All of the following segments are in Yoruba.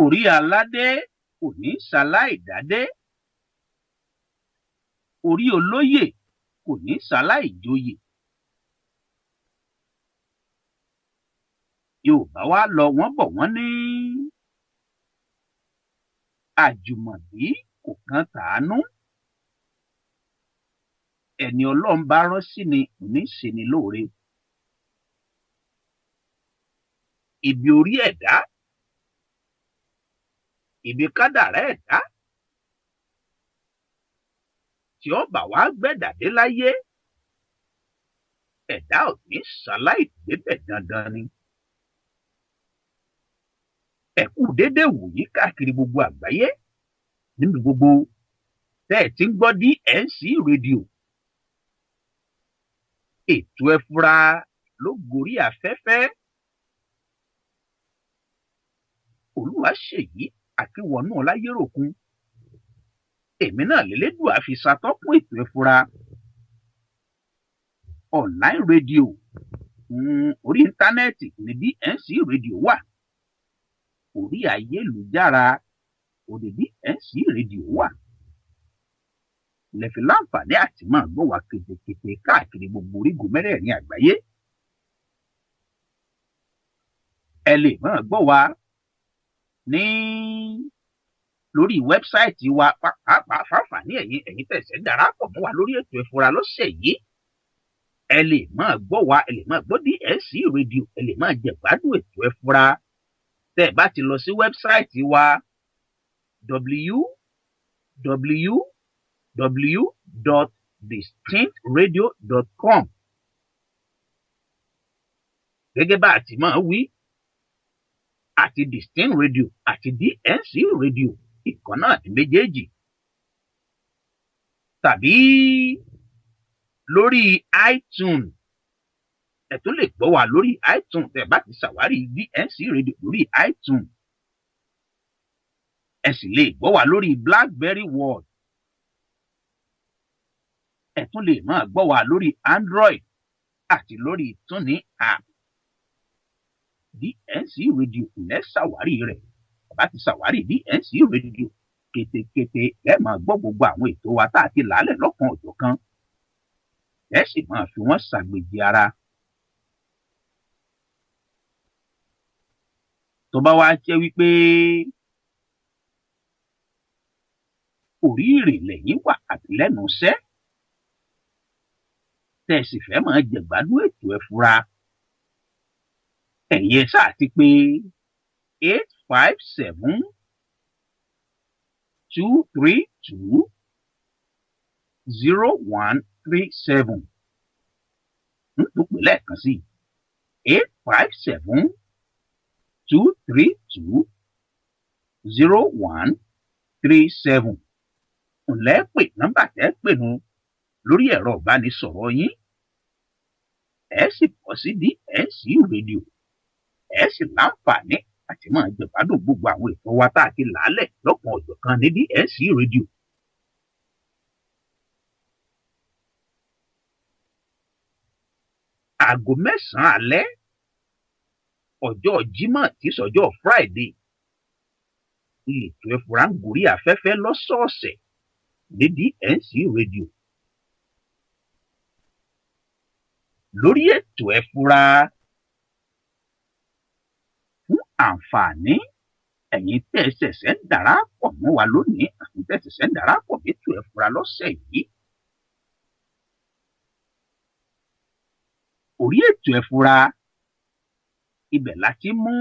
Orí aládé kò ní ṣaláì dádé, orí olóyè kò ní ṣaláì joyè. Yorùbá wá lọ wọ́n bọ̀ wọ́n ní àjùmọ̀bí kò kan tàánú. Ẹni Ọlọ́run bá rán sí ni kò ní ṣe ni lóore. Ibi orí ẹ̀dá, ibi kádàrá ẹ̀dá tí ó bá wá gbẹ̀dàdé láyé, ẹ̀dá ò ní ṣaláì débẹ̀ dandan ni. Ẹ kú déédéé wòyí káàkiri gbogbo àgbáyé, níbi gbogbo tẹ́ ẹ ti ń gbọ́ DNC rédíò. Ètò Ẹ Fura ló gorí afẹ́fẹ́. Olúwaṣèyí Akínwọnú Ọláyéròkun, èmi náà lélẹ́dùà fi ṣàtọ́kùn ètò Ẹ Fura online rédíò. Orí íńtánẹ́ẹ̀tì ní DNC rédíò wà, orí ayélujára òde DNC rédíò wà. Lẹ́fi láǹfààní àti máa gbọ́ wa kétékété káàkiri gbogbo orígun mẹ́rẹ̀ẹ̀rin àgbáyé. Ẹ lè máa gbọ́ wa ní lórí wẹ́bsáìtì wa, pàápàá fáfàní ẹ̀yin tẹ̀sẹ̀ darapọ̀ mọ́ wa lórí ètò Ẹ Fura lọ́sẹ̀ yìí. Ẹ lè máa gbọ́ wa, ẹ lè máa gbọ́ DNC rédíò, ẹ lè máa jẹ̀gbádùn ètò Ẹ Fura. Tẹ́ ẹ bá ti lọ sí wẹ́bsáìtì wa www.distinctradio.com. Gẹ́gẹ́ bá a ti máa wí, àti Distinct Radio àti DNC Radio ìkan náà ní méjèèjì. Tàbí lórí iTunes, ẹ tún lè gbọ́ wa lórí iTunes. Tẹ́ ẹ bá ti ṣàwárí DNC Radio lórí iTunes, ẹ sì lè gbọ́ wa lórí BlackBerry World. Ẹ tún lè máa gbọ́ wa lórí Android àti lórí Tune app. DNC Radio ilẹ̀ ṣàwárí rẹ̀. Bàbá ti ṣàwárí DNC Radio kétékété, ẹ máa gbọ́ gbogbo àwọn ètò wa tá a ti làálẹ̀ lọ́kan òjọ̀kan. Ẹ sì máa fi wọ́n ṣàgbèjì ara. Tó bá wá jẹ́ wípé orí ìrìnlẹ̀ yín wà àti lẹ́nu iṣẹ́, tẹ́ ẹ sì fẹ́ máa jẹ̀gbádùn ètò Ẹ Fura, ẹ̀yin sáà ti pé 857-232-0137. Tó pè lẹ́ẹ̀kan sí 857-232-0137. Ǹlẹ́ pè nọ́mbà tẹ́ pè nu lórí ẹ̀rọ ìbánisọ̀rọ̀ yín. Ẹ sì bọ́ sí DNC rédíò. Ẹ sì láǹfààní àti máa jẹ̀gbádùn gbogbo àwọn ètò wa tá a ti làálẹ̀ lọ́kan ọ̀jọ̀kan ní DNC rédíò. Aago 9 alẹ́ ọjọ́ Jímọ̀ tí sọjọ́ Friday, ètò Ẹ Fura ń gorí afẹ́fẹ́ lọ́sọ̀ọ̀sẹ̀ ní DNC rédíò. Lórí ètò Ẹ Fura, fún àǹfààní ẹ̀yin tẹ́ ẹ ṣẹ̀ṣẹ̀ ń darapọ̀ mọ́ wa lónìí, àti tẹ́ ẹ ṣẹ̀ṣẹ̀ ń darapọ̀ mọ́ ètò Ẹ Fura lọ́sẹ̀ yìí. Orí ètò Ẹ Fura, ibẹ̀ la ti mú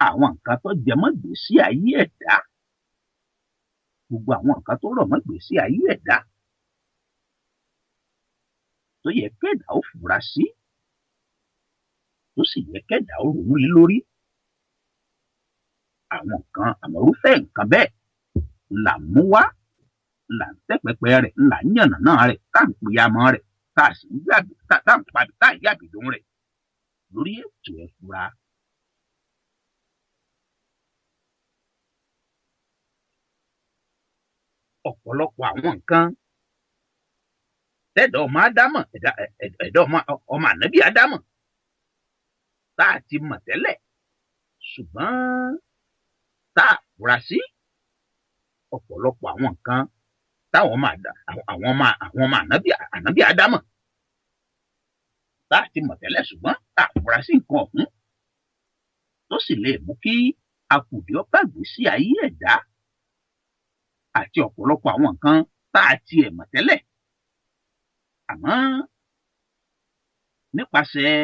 àwọn nǹkan tó jẹ mọ́ ìgbésí ayé ẹ̀dá, gbogbo àwọn nǹkan tó rọ̀ mọ́ ìgbésí ayé ẹ̀dá tó yẹ kẹ́dà ó fura sí, tó sì yẹ kẹ́dà ó ronú lé lórí. Àwọn irúfẹ́ nǹkan bẹ́ẹ̀ là ń mú wá, là ń tẹ́ pẹpẹ rẹ̀, là ń yànnàná rẹ̀, tá à ń pìyàmọ́ rẹ̀, tá à sì ń yàbìdún rẹ̀ lórí ètò Ẹ Fura. Ọ̀pọ̀lọpọ̀ àwọn nǹkan tẹ́dọ̀ ọmọ Ádámọ̀, ẹ̀dá ọmọ ànábì Ádámọ̀ tá a ti mọ̀ tẹ́lẹ̀ ṣùgbọ́n tá a fura sí ọ̀pọ̀lọpọ̀ àwọn nǹkan táwọn ọmọ ànábì ádámọ̀ tá a ti mọ̀ tẹ́lẹ̀ ṣùgbọ́n tá a fura sí nǹkan ọ̀hún tó sì lè mú kí akùdé bá ìgbésí ayé ẹ̀dá àti ọ̀pọ̀lọpọ̀ àwọn nǹkan tá a tiẹ̀ mọ̀ tẹ́lẹ̀ àmọ́ nípasẹ̀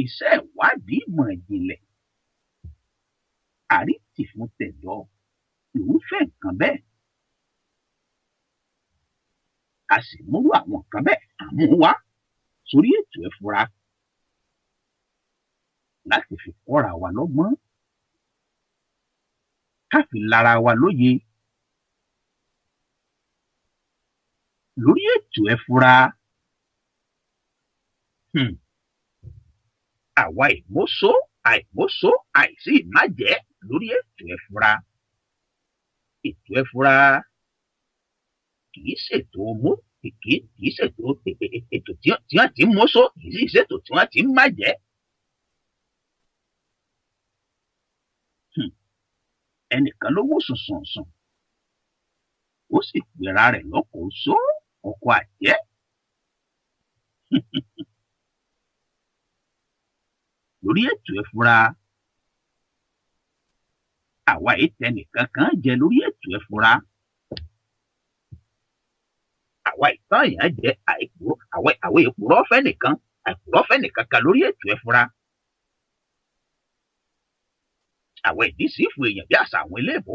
iṣẹ́ ìwádìí ìmọ̀ ìjìnlẹ̀ àrítì fún tẹ̀dọ̀ irúfẹ́ nǹkan bẹ́ẹ̀ a sì múrú àwọn nǹkan bẹ́ẹ̀ àmú wá sórí ètò ẹ̀fúra láti fi kọ́ra wa lọ́gbọ́n ká fi lára wa lóye lórí ètò ẹ̀fúra. Àwa àìmóso àìsí ìmájẹ́ lórí ètò ẹ̀fúra. Ètò ẹ̀fúra kìí ṣètò kìí ṣètò ètò tí wọ́n ti ń móso kìí ṣètò tí wọ́n ti ń májẹ́. Ẹnìkan ló wò sùnsùnsùn ó sì pera rẹ̀ lọ́kọ̀ oṣó ọkọ àjẹ́. Lórí ètò ẹ̀fúra àwa ìtẹnìkan kan jẹ lórí ètò ẹ̀fúra àwa ìtàn èèyàn jẹ àwọn èkùrọ́ fẹ́nìkan kan lórí ètò ẹ̀fúra àwọn ìdísìfù èèyàn bí àṣà àwọn eléèbó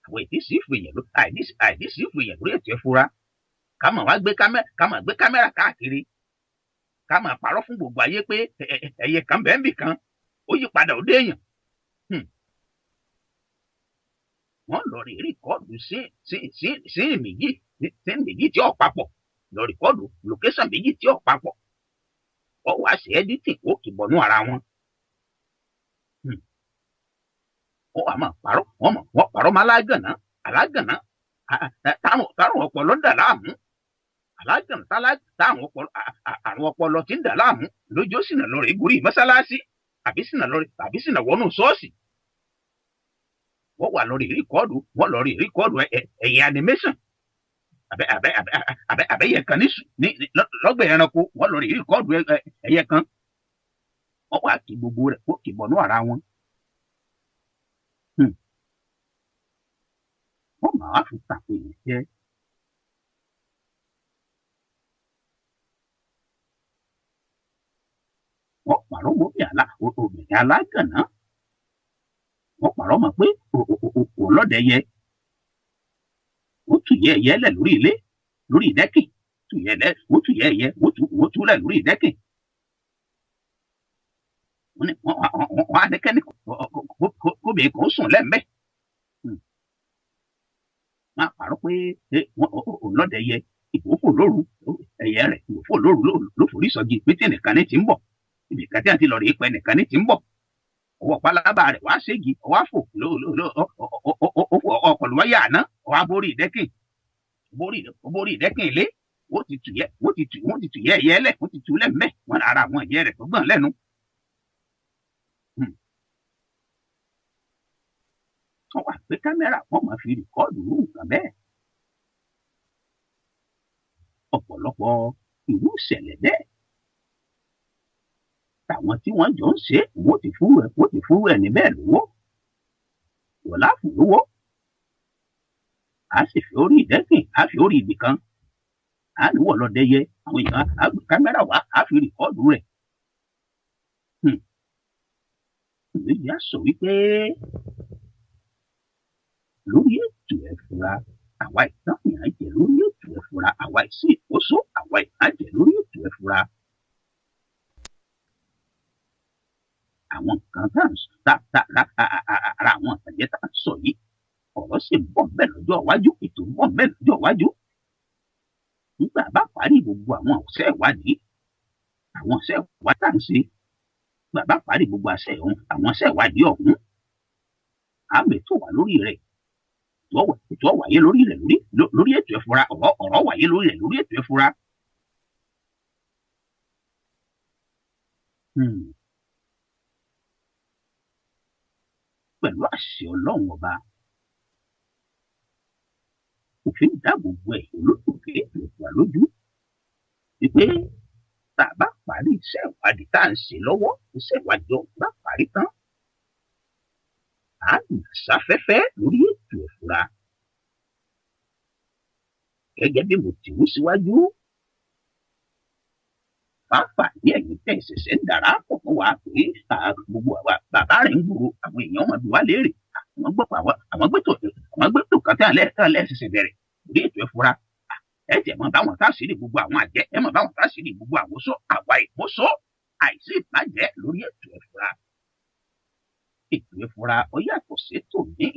àwọn ìdísìfù èèyàn lórí ètò ẹ̀fúra ká máa gbé kámẹ́rà káàkiri ká máa parọ́ fún gbogbo ayé pé ẹyẹ kan bẹ́ẹ̀ bì kan ó yí padà ó dé èèyàn. Wọ́n lọ rí rìkọ́ọ̀dù sí méjì tí ó papọ̀ lọ rìkọ́ọ̀dù lókẹ́sàn méjì tí ó papọ̀ wọ́n wá sí ẹ́dítìn ó kì bọ̀nú ara wọn. Wọ́n wá máa parọ́ wọ́n parọ́ mọ́ alágànná táwọn ọpọlọ ń dà láàmú alágànná àrùn ọpọlọ tí ń dà láàmú lójó sínà lọ rí gorí mọ́sálásí àbí sínà wọnú ṣọ́ọ̀ṣì. Wọ́n wà lórí rìkọ́ọ̀dù ẹ̀yẹ animation àbẹ́yẹ kan lọ́gbà ẹranko wọ́n lórí rìkọ́ọ̀dù ẹ̀yẹ kan wọ́n wà kí gbogbo rẹ̀ kó kì bọ̀nú ara wọn. Wọ́n máa fi tàpé yẹn jẹ́. Wọ́n pàrọ̀ obìnrin alágànná wọ́n pàrọ̀ mọ̀ pé ọlọ́dẹyẹ ó tù yẹ ẹyẹ lẹ̀ lórí ilé lórí ìdẹ́kìn ó tù yẹ ẹyẹ ó tù lẹ̀ lórí ìdẹ́kìn. Wọ́n á dẹ́kẹ́ni kóbìnrin kan sùn lẹ́m̀bẹ́. Wọ́n á pàrọ̀ pé ọlọ́dẹyẹ ìwòfò lóru ẹyẹ rẹ̀ ìwòfò lóru ló forí sọ́gi pé tí ẹnìkan ní ti ń bọ̀ ibìkan tí a ti lọ rí pẹ́ ẹnìkan ní ti ń bọ̀. Ọwọ́ pálábá rẹ̀ wá ségi ọwá fò ọkọ̀lù wáyà àná ọwá borí ìdẹ́kìn ilé wọ́n ti tù yẹ ẹyẹ lẹ̀ wọ́n ti tù lẹ́m̀bẹ́ wọn ara àwọn ẹyẹ rẹ̀ tó gbọ̀n lẹ́nu. Wọ́n wá gbé kámẹ́rà wọ́n máa fi rìkọ́ọ̀dù nǹkan bẹ́ẹ̀. Ọ̀pọ̀lọpọ̀ irú ìṣẹ̀lẹ̀ bẹ́ẹ̀ tàwọn tí wọ́n jọ ń ṣe wọ́n ti fún ẹni bẹ́ẹ̀ lówó wọ́n láàfin lówó a sì fi orí ìdẹ́kìn a fi orí ibì kan a níwọ̀ lọ́dẹ́yẹ àwọn èèyàn a gbé kámẹ́rà wá a fi rìkọ́ọ̀dù rẹ̀. Ìyá sọ wípé lórí ètò ẹ̀fúra àwa ìtàn yẹn jẹ lórí ètò ẹ̀fúra àwa ìsìn ìkóso àwa ìtàn jẹ lórí ètò ẹ̀fúra. Àwọn nǹkan ara àwọn àtàjẹ́ tá à ń sọ yìí ọ̀rọ̀ sì ń bọ̀ bẹ́ẹ̀ lọ́jọ́ iwájú ètò ń bọ̀ bẹ́ẹ̀ lọ́jọ́ iwájú. Nígbà bá parí gbogbo àwọn ọ̀sẹ̀ ìwádìí tá à ń ṣe nígbà bá parí gbogbo àwọn ọ̀sẹ̀ ìwádìí ọ̀hún àmì tó wà lórí rẹ̀ ètò wáyé lórí rẹ̀ lórí ètò ẹ̀fúra ọ̀rọ̀ wáyé lórí rẹ̀ lórí ètò ẹ̀fúra. pẹ̀lú àṣẹ Ọlọ́run ọba òfin dáàbò bo ẹ̀yin olólùfẹ́ ètò ìfura lójú wípé tá a bá parí iṣẹ́ ìwádìí tá à ń ṣe lọ́wọ́ iṣẹ́ ìwádìí ọ̀hún bá parí tán á sáfẹ́fẹ́ lórí ètò ìfura gẹ́gẹ́ bí mo ti wí síwájú fáfàní ẹ̀yin tẹ̀ ṣẹ̀ṣẹ̀ ń darapọ̀ mọ́ wa pé gbogbo àwa bàbá rẹ̀ ń gbòòrò àwọn èèyàn wọn bí wá léèrè àwọn gbẹ́tò kan tí àlẹ́ ṣẹ̀ṣẹ̀ bẹ̀rẹ̀ lórí ètò ìfura ẹ jẹ́ mọ́ báwọn táṣìírí gbogbo àwọn àjẹ́ ẹ mọ́ báwọn táṣìírí gbogbo àwòsọ àwa ìmọ̀sọ àìsí ìbàjẹ́ lórí ètò ìfura. Ètò ìfura ó yàtọ̀ sétò míì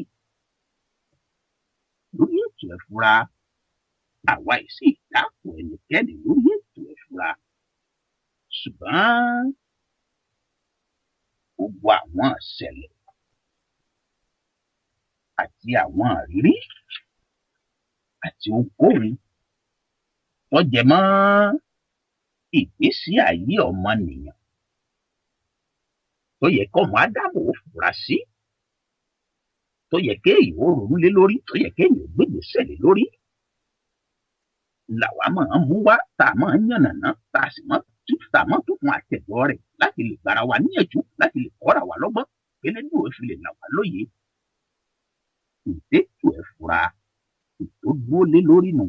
lórí ètò ìfura àwa ìsí ìdáàbò ẹnikẹ́ni lórí ètò ìfura ṣùgbọ́n gbogbo àwọn ìṣẹ̀lẹ̀ àti àwọn àrírí àti ohunkóhun tó jẹ mọ́ ìgbésí ayé ọmọnìyàn tó yẹ kọ́mọ Ádámù ó fura sí tó yẹ kéèyàn ó ronú lé lórí tó yẹ kéèyàn ó gbégbèsè lé lórí làwa máa ń mú wá tá a máa ń yànnàná tá a sì máa tó fún àtẹ̀gbọ́ rẹ̀ láti lè gbára wa níyànjú láti lè kọ́ra wa lọ́gbọ́n elédùn òfin lè là wá lóye ètò ìfura tó dúró lé lórí nù.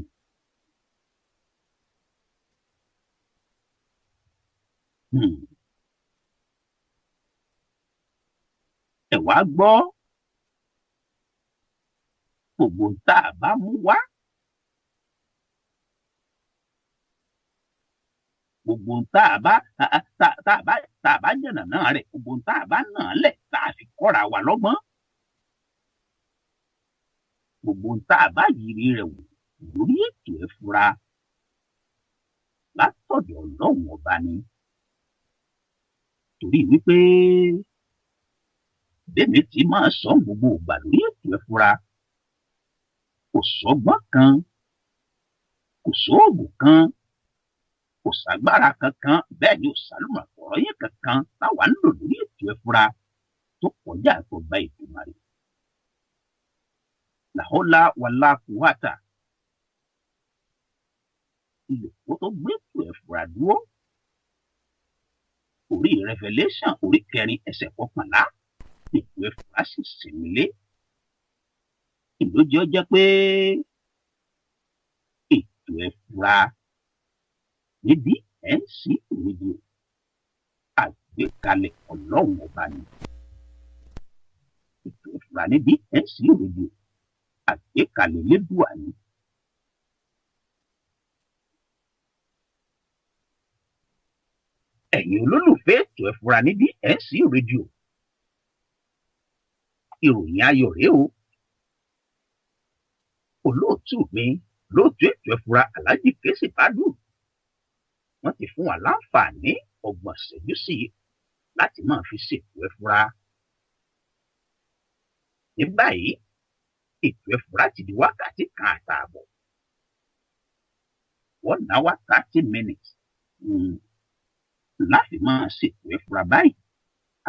Ẹ wá gbọ́ gbogbo tá a bá mú wá gbogbo tá a bá yànnàná rẹ̀ gbogbo tá a bá nà án lẹ̀ tá a fi kọ́ra wa lọ́gbọ́n gbogbo tá a bá yiri rẹ̀ wò lórí ètò ìfura látọ̀dọ̀ Ọlọ́run ọba ni torí wípé bẹ́ẹ̀ni tí máa sọ gbogbo ìgbà lórí ètò ìfura kò sọ́gbọ́n kan kò sóògùn kan kò ságbára kankan bẹ́ẹ̀ ni ò sálùmọ̀kọ́rọ́ yẹn kankan táwa ń lò lórí ètò ìfura tó kọjá àtọ̀gbà Èdùmàrè. Làhọ́lá wàlá kùwàtà ìlòkó tó gbé ètò ìfura dúró orí Revelation orí 4 ẹsẹ̀ 11 ètò ìfura sì sinmi lé ìlójì ọjọ́ pé ètò ìfura ní BNC rédíò àgbékalẹ̀ Ọlọ́run ọba ni ètò ìfura ní BNC rédíò àgbékalẹ̀ Elédùà ni. Ẹ̀yin olólùfẹ́ ètò ìfura ní BNC rédíò ìròyìn ayọ̀ rèé o olóòtú mi lóòtú ètò ìfura Alhaji Kesi Badru wọ́n ti fún wa láǹfààní 30 ìṣẹ́jú sí i láti máa fi ṣètò ìfura. Ní báyìí ètò ìfura ti di wákàtí 1 àtààbọ̀ 1 hour 30 minutes láti máa ṣètò ìfura báyìí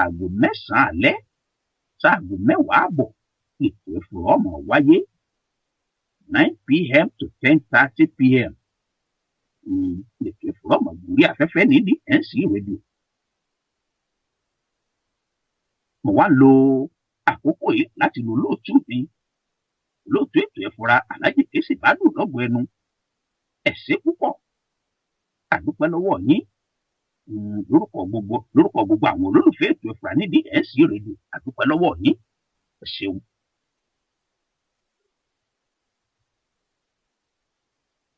aago 9 alẹ́ sáago 10 àbọ̀ ètò ìfura ó máa wáyé 9 p.m. to 10:30 p.m. ètò ìfura ó máa gorí afẹ́fẹ́ ní BNC rédíò. Mo wá lo àkókò yìí láti lo lóòtú mi lóòtú ètò ìfura Alhaji Kesi Badru lọ́gbọ̀ ẹnu ẹ ṣé púpọ̀ àdúpẹ́ lọ́wọ́ yín lórúkọ gbogbo àwọn olólùfẹ́ ètò ìfura ní BNC rédíò àdúpẹ́ lọ́wọ́ yín ẹ ṣeun.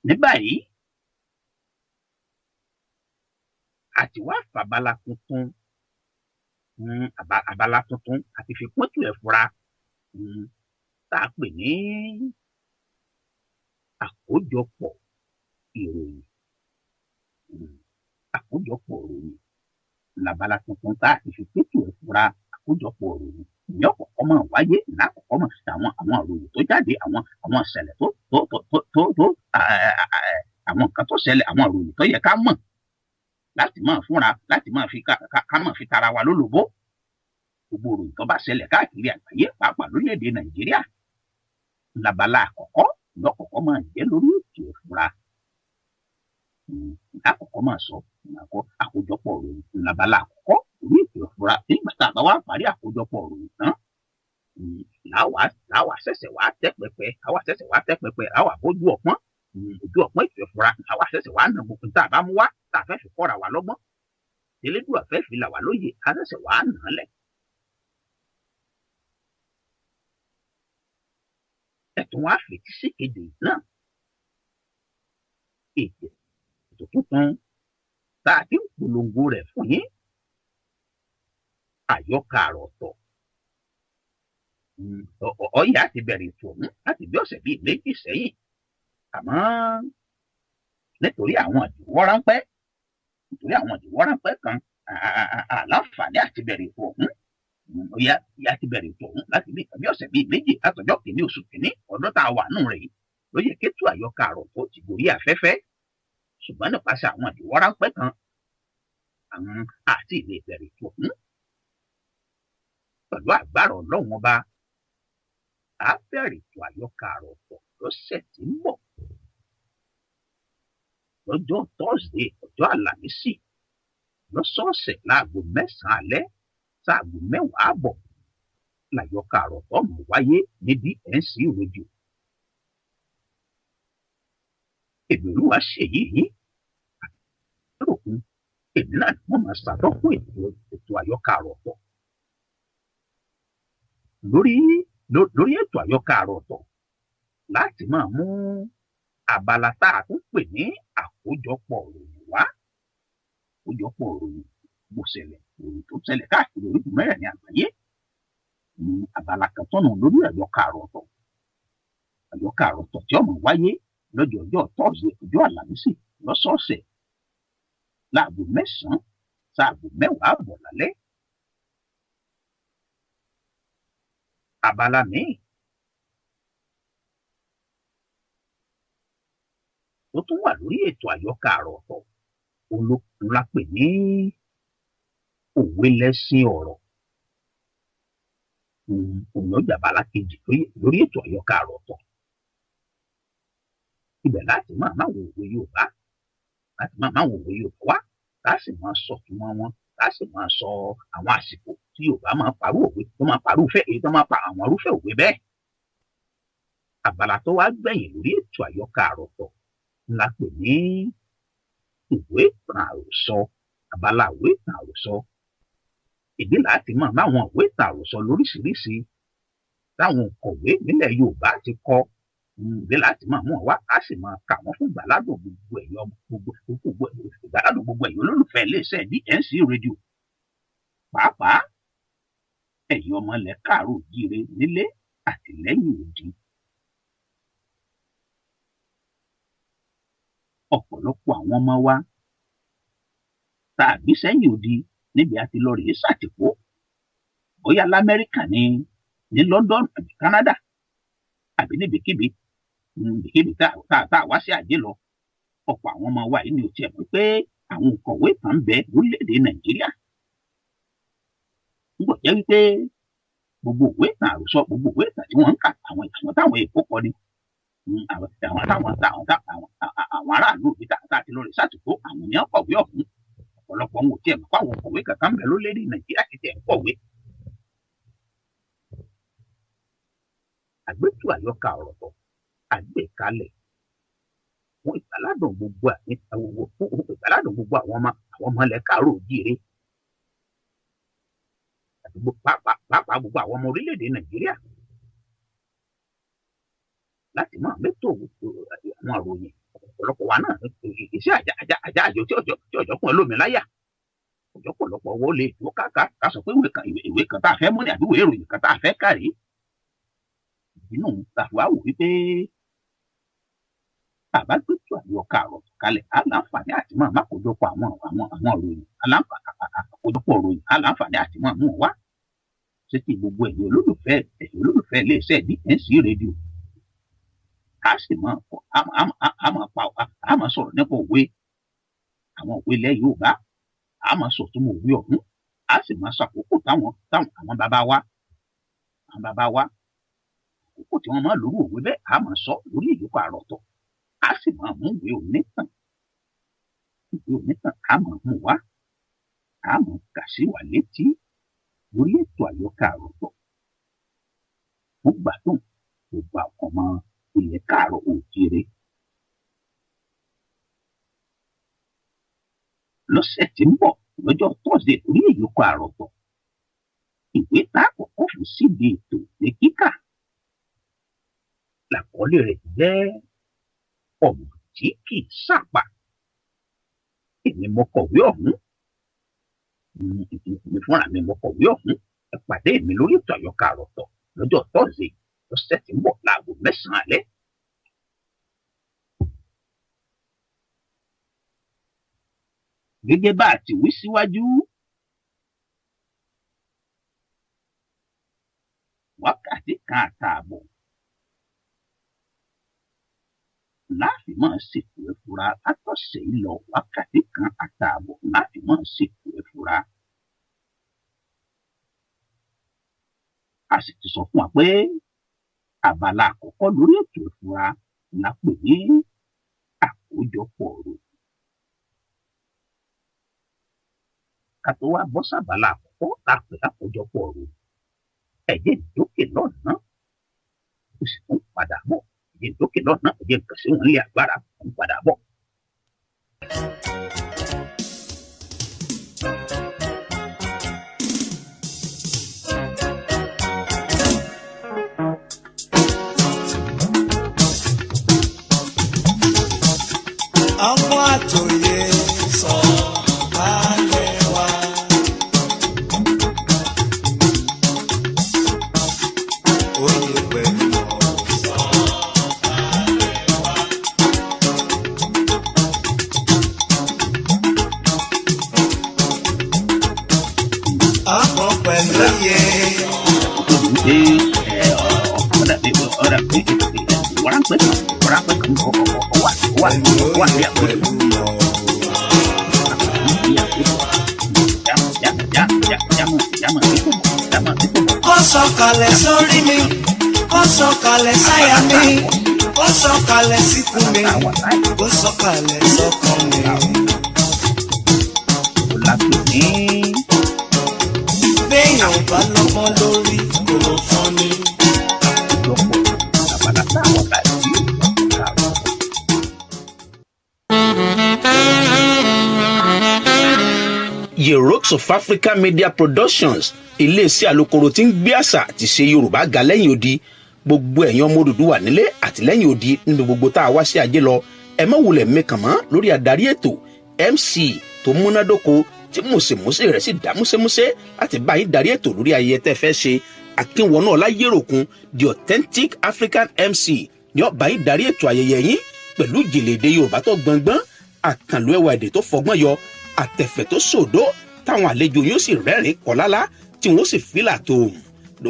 Ní báyìí àti wá fàbálà tuntun abala tuntun àti fi pọ́ntù ìfura tá a pè ní àkójọpọ̀ ìròyìn labala tuntun tá a ti fi pọ́ntù ìfura àkójọpọ̀ ìròyìn ìyẹn ọ̀kọ̀ọ̀kọ́ máa wáyé lákọ̀ọ́kọ́ máa ṣe àwọn ìròyìn tó jáde àwọn ìṣẹ̀lẹ̀ àwọn nǹkan tó ṣẹlẹ̀ àwọn ìròyìn tó yẹ ká mọ̀ láti máa fúnra láti máa fi ká máa fi tara wa lólobó gbogbo òròyìn tó bá ṣẹlẹ̀ káàkiri àgbáyé pàápàá lórílẹ̀-èdè Nàìjíríà labala àkọ́kọ́ lọ́kọ̀ọ́kọ́ máa jẹ́ lórí ètò ìfura àkọ́kọ́ máa sọ àkójọpọ̀ òròyìn labala àkọ́kọ́ lórí ètò ìfura nígbà tá a bá wá parí àkójọpọ̀ òròyìn tán láwa ṣẹ̀ṣẹ̀ wá tẹ́ pẹpẹ láwa bójú ọpọ́n ojú ọpọ́n ètò ìfura láwa ṣẹ̀ṣẹ̀ wá nà gbogbo tá a bá mú wá tá a fẹ́ fi kọ́ra wa lọ́gbọ́n elédùà fẹ́ fi là wá lóye a ṣẹ̀ṣẹ̀ wá nà án lẹ̀. ẹ̀tún wá fètí sí kéde náà ètò tuntun tá a ti ń polongo rẹ̀ fún yín àyọkà àròtọ̀ ọ̀yà ti bẹ̀rẹ̀ ètò ọ̀hún láti bí ọ̀sẹ̀ bíi méjì sẹ́yìn àmọ́ nítorí àwọn ìdíwọ́ ráńpẹ́ kan àlàǹfààní àti bẹ̀rẹ̀ ètò ọ̀hún ọ̀yà ti bẹ̀rẹ̀ ètò ọ̀hún láti bí ọ̀sẹ̀ bíi méjì látọjọ́ kìíní oṣù kìíní ọdún tá a wà nù rẹ̀ yìí ló yẹ kétù àyọkà àròtọ̀ ti gorí afẹ́fẹ́ ṣùgbọ́n nípasẹ̀ àwọn ìdíwọ́ ráńpẹ́ kan àwọn àti ilé ìbẹ̀rẹ̀ ètò ọ̀hún pẹ̀lú agbára Ọlọ́run ọba a bẹ̀rẹ̀ ètò àyọkà àròtọ̀ lọ́sẹ̀ tí ń bọ̀ lọ́jọ́ Thursday ọjọ́ Àlàmísì lọ́sọ̀ọ̀sẹ̀ láago 9 alẹ́ sáago 10 àbọ̀ làyọkà àròtọ̀ mọ̀ wáyé ní BNC rédíò. èmi olúwa ṣèyí yìí àtúròkun èmi náà ni wọ́n máa ṣàtọ́kùn ètò àyọkà àròtọ̀ lórí ètò àyọkà àròtọ̀ láti máa mú abala tá a tún pè ní àkójọpọ̀ òròyìn wá àkójọpọ̀ òròyìn bó ṣẹlẹ̀ òròyìn tó ṣẹlẹ̀ káàkiri orígun mẹ́rẹ̀ẹ̀rin àgbáyé abala kan tọ́nà lórí àyọkà àròtọ̀ tí ó máa wáyé lọ́jọ́ Thursday ọjọ́ Àlàmísì lọ́sọ̀ọ̀sẹ̀ láago 9 sáago 10 àbọ̀ lálẹ́. abala míì tó tún wà lórí ètò àyọkà àròtọ̀ olókùn la pè ní òwe lẹ́sìn ọ̀rọ̀ òun lọ́jà abala kejì lórí ètò àyọkà àròtọ̀ ibẹ̀ láti máa wo òwe Yorùbá wá láti máa sọ túmọ̀ wọn láti máa sọ àwọn àsìkò tí Yorùbá máa parú òwe tó máa parú èyí tó máa pa àwọn irúfẹ́ òwe bẹ́ẹ̀. abala tó wá gbẹ̀yìn lórí ètò àyọkà àròtọ̀ la pè ní ìwé ìtàn àròsọ abala ìwé ìtàn àròsọ ìdí láti máa máwọn ìwé ìtàn àròsọ lóríṣiríṣi táwọn òǹkọ̀wé nílẹ̀ Yorùbá ti kọ ìwé láti máa mú ọ wá á sì máa kà wọ́n fún ìgbàládùn gbogbo ẹ̀yin olólùfẹ́ iléeṣẹ́ BNC rédíò pàápàá ẹ̀yin ọmọ ilẹ̀ káàárọ̀ oòjíire nílé àti lẹ́yìn odi. ọ̀pọ̀lọpọ̀ àwọn ọmọ wa tá a bí sẹ́yìn odi níbi àti lọ rèé ṣàtìpó bóyá l'Amẹ́ríkà ní London àbí Canada àbí níbikíbi tá a wá sí àjẹ́ lọ ọ̀pọ̀ àwọn ọmọ wa yìí ni ò tiẹ̀ mọ̀ pé àwọn òǹkọ̀wé kan ń bẹ lórílẹ̀‐èdè Nàìjíríà ń bọ̀ jẹ́ wípé gbogbo òwe ìtàn àròsọ gbogbo òwe ìtàn tí wọ́n ń kà àwọn táwọn èèkó kọ ni àwọn aráàlú òbí tá a ti lọ rè ṣàtìpó àwọn ènìyàn kọ̀wé ọ̀hún ọ̀pọ̀lọpọ̀ wọn ò tiẹ̀ mọ̀ pé àwọn òǹkọ̀wé kankan ń bẹ lórílẹ̀‐èdè Nàìjíríà ti tẹ̀ ń kọ̀wé. àgbétù àyọkà àròtọ̀ àgbékalẹ̀ fún ìgbàládùn gbogbo àwọn ọmọ ilẹ̀ káàárọ̀ oòjíire àti pàápàá gbogbo àwọn ọmọ orílẹ̀-èdè Nàìjíríà láti máa mẹ́tò àwọn àròyìn ọ̀pọ̀lọpọ̀ wa náà iṣẹ́ àjọ tí ọjọ́ kún ẹlòmí láyà ọjọ́ pọ̀lọpọ̀ owó lè tó ká sọ pé ìwé kan tá a fẹ́ mú ní àbí ìwé ìròyìn kan tá a fẹ́ kàrí inú tàbí wá wò wípé bàbá gbẹtù àyọkà àròtọ̀ kalẹ̀ aláǹfààní àti máa kójọpọ̀ àwọn ìròyìn àkójọpọ̀ ìròyìn aláǹfààní àti máa mú wá ṣé kí gbogbo ẹ̀yin olólùfẹ́ iléeṣẹ́ BNC rédíò a sì máa sọ̀rọ̀ nípa òwe àwọn òwe ilẹ̀ Yorùbá a máa sọ̀túnmọ̀ òwe ọ̀hún a sì máa ṣàkókò táwọn bàbá wa àkókò tí wọ́n máa lórí òwe bẹ́ẹ̀ a máa sọ lórí ìyókù àròtọ̀ a sì máa mú ìwé onítàn a máa mú wá a máa kà sí wa létí lórí ètò àyọkà àròtọ̀ fún gbádùn gbogbo àwọn ọmọ ilẹ̀ káàárọ̀ oòjíire. Lọ́sẹ̀ tí ń bọ̀ lọ́jọ́ Thursday lórí ìyókù àròtọ̀ ìwé tá a kọ́kọ́ fún síbi ètò ní kíkà làkọlé rẹ̀ jẹ́ ọ̀nà tí kì í sàpà. Èmi mo kọ̀wé ọ̀hún èmi fúnra mi mo kọ̀wé ọ̀hún ẹ pàdé mi lórí ètò àyọkà àròtọ̀ lọ́jọ́ Thursday lọ́sẹ̀ tí ń bọ̀ láago 9 alẹ́. Gẹ́gẹ́ bá a ti wí síwájú, wákàtí kan àtààbọ̀ láàfin máa ṣètò ẹ̀fúra látọ̀sẹ̀ yìí lọ. Wákàtí kan àtààbọ̀ láàfin máa ṣètò ẹ̀fúra. A sì ti sọ fún wa pé abala àkọ́kọ́ lórí ètò ẹ̀fúra la pè ní àkójọpọ̀ ọ̀rọ̀. Ká tó wá bọ́ sábàlá àkọ́kọ́ la pè lákòójọpọ̀ ọ̀rọ̀. Ẹ̀jẹ̀ ìdókè lọ́nà ó sì tún padà bọ̀. Ẹ̀jẹ̀ ìdókè lọ́nà ẹ̀jẹ̀ nǹkan sí wọn lé agbára ń padà bọ̀. Àwọn àtòyè sọ ayé wa. Oyè pẹ̀lú sọ ayé wa. Àpọ̀ pẹ̀lú oyè. Ó sọ̀kalẹ̀ sórí mi, ó sọ̀kalẹ̀ sáyà mi, ó sọ̀kalẹ̀ síkùn mi, ó sọ̀kalẹ̀ sọ́kàn mi. Béèyàn bá lọ́gbọ́n lórí kò ló fọ́n ni. Rocks of Africa Media Productions iléeṣẹ́ alukoro tí ń gbé àṣà àti ṣe Yorùbá ga lẹ́yìn odi. Gbogbo ẹ̀yin ọmọ Odùduwà nílé àti lẹ́yìn odi níbi gbogbo tá a wá sí ajé lọ. Ẹ má wulẹ̀ mẹ́kàn mọ́ lórí adarí ètò MC tó múnádóko tí mùsèmùsè rẹ̀ sì dá músẹ́músẹ́ láti bá yín darí ètò lórí ayẹyẹ tẹ́ fẹ́ ṣe. Akínwọ̀nà Ọláyéròkun the authentic African MC ni ó bá yín darí ètò ayẹyẹ yín pẹ̀lú ìjìnlẹ̀-èdè Yorùbá tó gbọngbọ́n, àkànlò ẹwà èdè tó fọgbọ́n yọ, àtẹ̀fẹ̀ tó sòdó táwọn àlejò yóò sì rẹ́rìn kọ́lálá tí wọ́n sì fìlà tó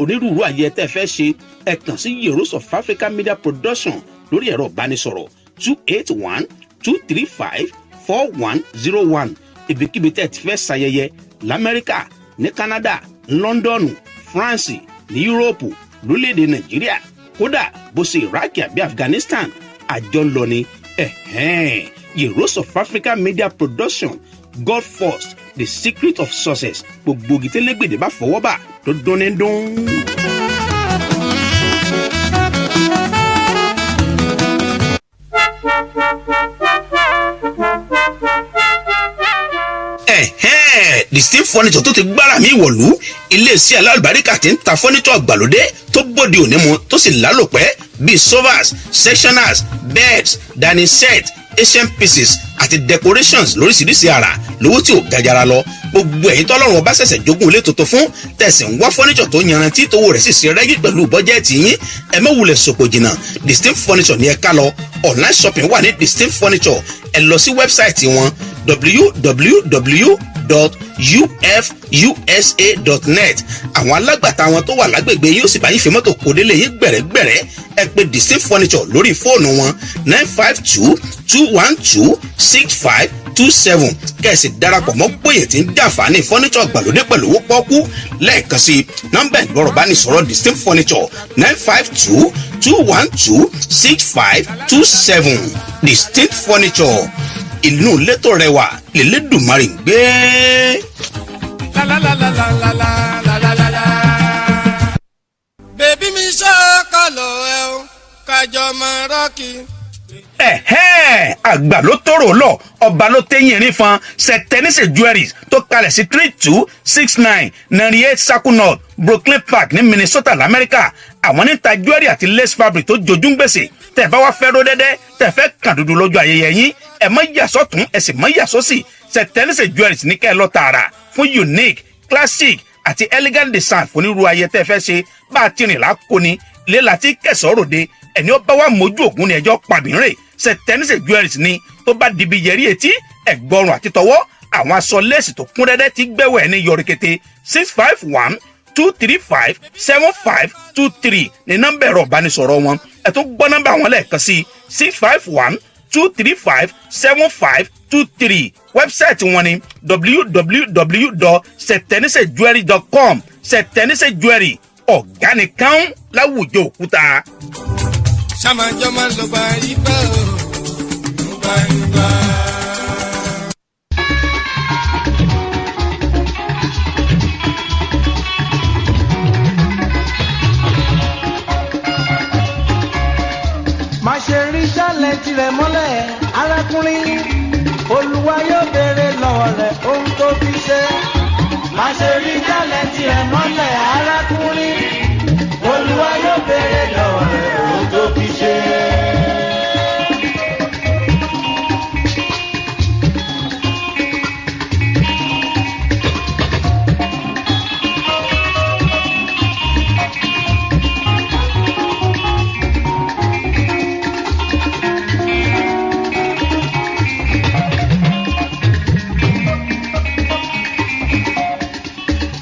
onírúurú ayẹyẹ tẹ́ fẹ́ ṣe. Ẹ kàn sí Rocks of Africa Media Production lórí ẹ̀rọ ìbánisọ̀rọ̀ 281-235-4101. Ibikíbi tẹ́ ti fẹ́ ṣayẹyẹ l'Amẹ́ríkà, ní Canada, London, France, ní Europe, lórílẹ̀‐èdè Nàìjíríà, kódà bó ṣe Iraq àbí Afghanistan, àjọ ń lọ ni. Rocks of Africa Media Production, God first, the secret of success. Gbogbo gìtẹ́lẹ́gbẹ̀dẹ̀ bá fọwọ́ bà tó dúnni dún. Distinct furniture tó ti gbára mi wọ̀lú. Iléeṣẹ́ alálùbáríkà tí ń ta furniture gbàlódé tó bóde òní mu tó sì lálòpẹ́ bíi sofas, sectionals, beds, dining set, Asian pieces àti decorations lóríṣiríṣi àrà lówó tí ò gajara lọ. Gbogbo ẹ̀yin tọ́lọ́run ọba ṣẹ̀ṣẹ̀ jogún ilé tuntun fún tẹ̀sí ń wá furniture tó yanrantí tówó rẹ̀ sì ṣe rẹ́gí pẹ̀lú bọ́jẹ́ẹ̀tì yín. Ẹ má wulẹ̀ sòpò jìnnà. Distinct furniture ní ẹ ká lọ. Online shopping wà ní Distinct furniture. Ẹ lọ sí wẹ́bsáìtì wọn www.ufusa.net. Àwọn alágbàtà wọn tó wà lágbègbè yóò sì bá yín fi mọ́tò kó délé yín gbẹ̀rẹ́gbẹ̀rẹ́. Ẹ pè Distinct furniture lórí fóònù wọn 952-212-65 2527 kẹ̀sì darapọ̀ mọ́ gbòyè tí ń jàǹfààní fọ́nìṣọ̀ gbàlódé pẹ̀lú owó pọ́ọ́kú lẹ́ẹ̀kan sí nọ́mbà ìgbọ́rọ̀ bá ní sọ̀rọ̀ distinct furniture 952-212-6527 distinct furniture inú létò rẹwà lélẹ́dùmarè ń gbé. bèbí mi ṣọ́kọ̀lọ̀ ẹ̀ o kájọ máa rọ́ọ̀kì. àgbà ló tóró lọ ọba ló téyìn rí fan sẹtẹnísẹ jewelries tó kalẹ̀ sí 3269 98 Circle North Brooklyn Park ní Minnesota lamẹ́ríkà. àwọn níta jewelry àti lace fabric tó jojú ń gbèsè tẹ́ bá wá fẹ́ ró dẹ́dẹ́ tẹ́ fẹ́ kàn dúdú lọ́jọ́ ayẹyẹ yín ẹ má yàsọ́ tún ẹ sì má yàsọ́ sí sẹtẹnísẹ jewelries ní kẹ́ ẹ lọ tààrà fún unique classic àti elegant design fún onírú ayẹyẹ tẹ́ fẹ́ ṣe bá a ti rìn lákòóní ilé láti kẹsàn-án ròde ẹni ó bá wà mójú ògún ni ẹjọ́ pàbínrè sẹtẹnísẹ jewelries ni tó bá dibi yẹrí etí ẹgbọrun àti tọwọ́ àwọn aṣọ léèsì tó kún dẹ́dẹ́ ti gbẹ̀wò ẹni yọrìkété 651-235-7523 ní nọ́mbà ẹ̀rọ ìbánisọ̀rọ̀ wọn ẹ tó gbọ́ nọ́mbà wọn lẹ́ẹ̀kan sí 651-235-7523 wẹ́bsáìtì wọn ni www.sẹtẹnisẹjewelry.com sẹtẹnisẹ jewelry ọ̀gá nìkan láwùjọ òkúta. sàmájọ́ máa ń lọ gba ibà o gba ibà. má ṣe rí jálẹ̀ tirẹ̀ mọ́lẹ̀ arákùnrin olúwa yóò béèrè lọ́wọ́ rẹ̀ ohun tó fi ṣe. má ṣe rí jálẹ̀ tirẹ̀ mọ́lẹ̀ arákùnrin olúwa yóò béèrè lọ́wọ́ rẹ̀ ohun tó fi ṣe.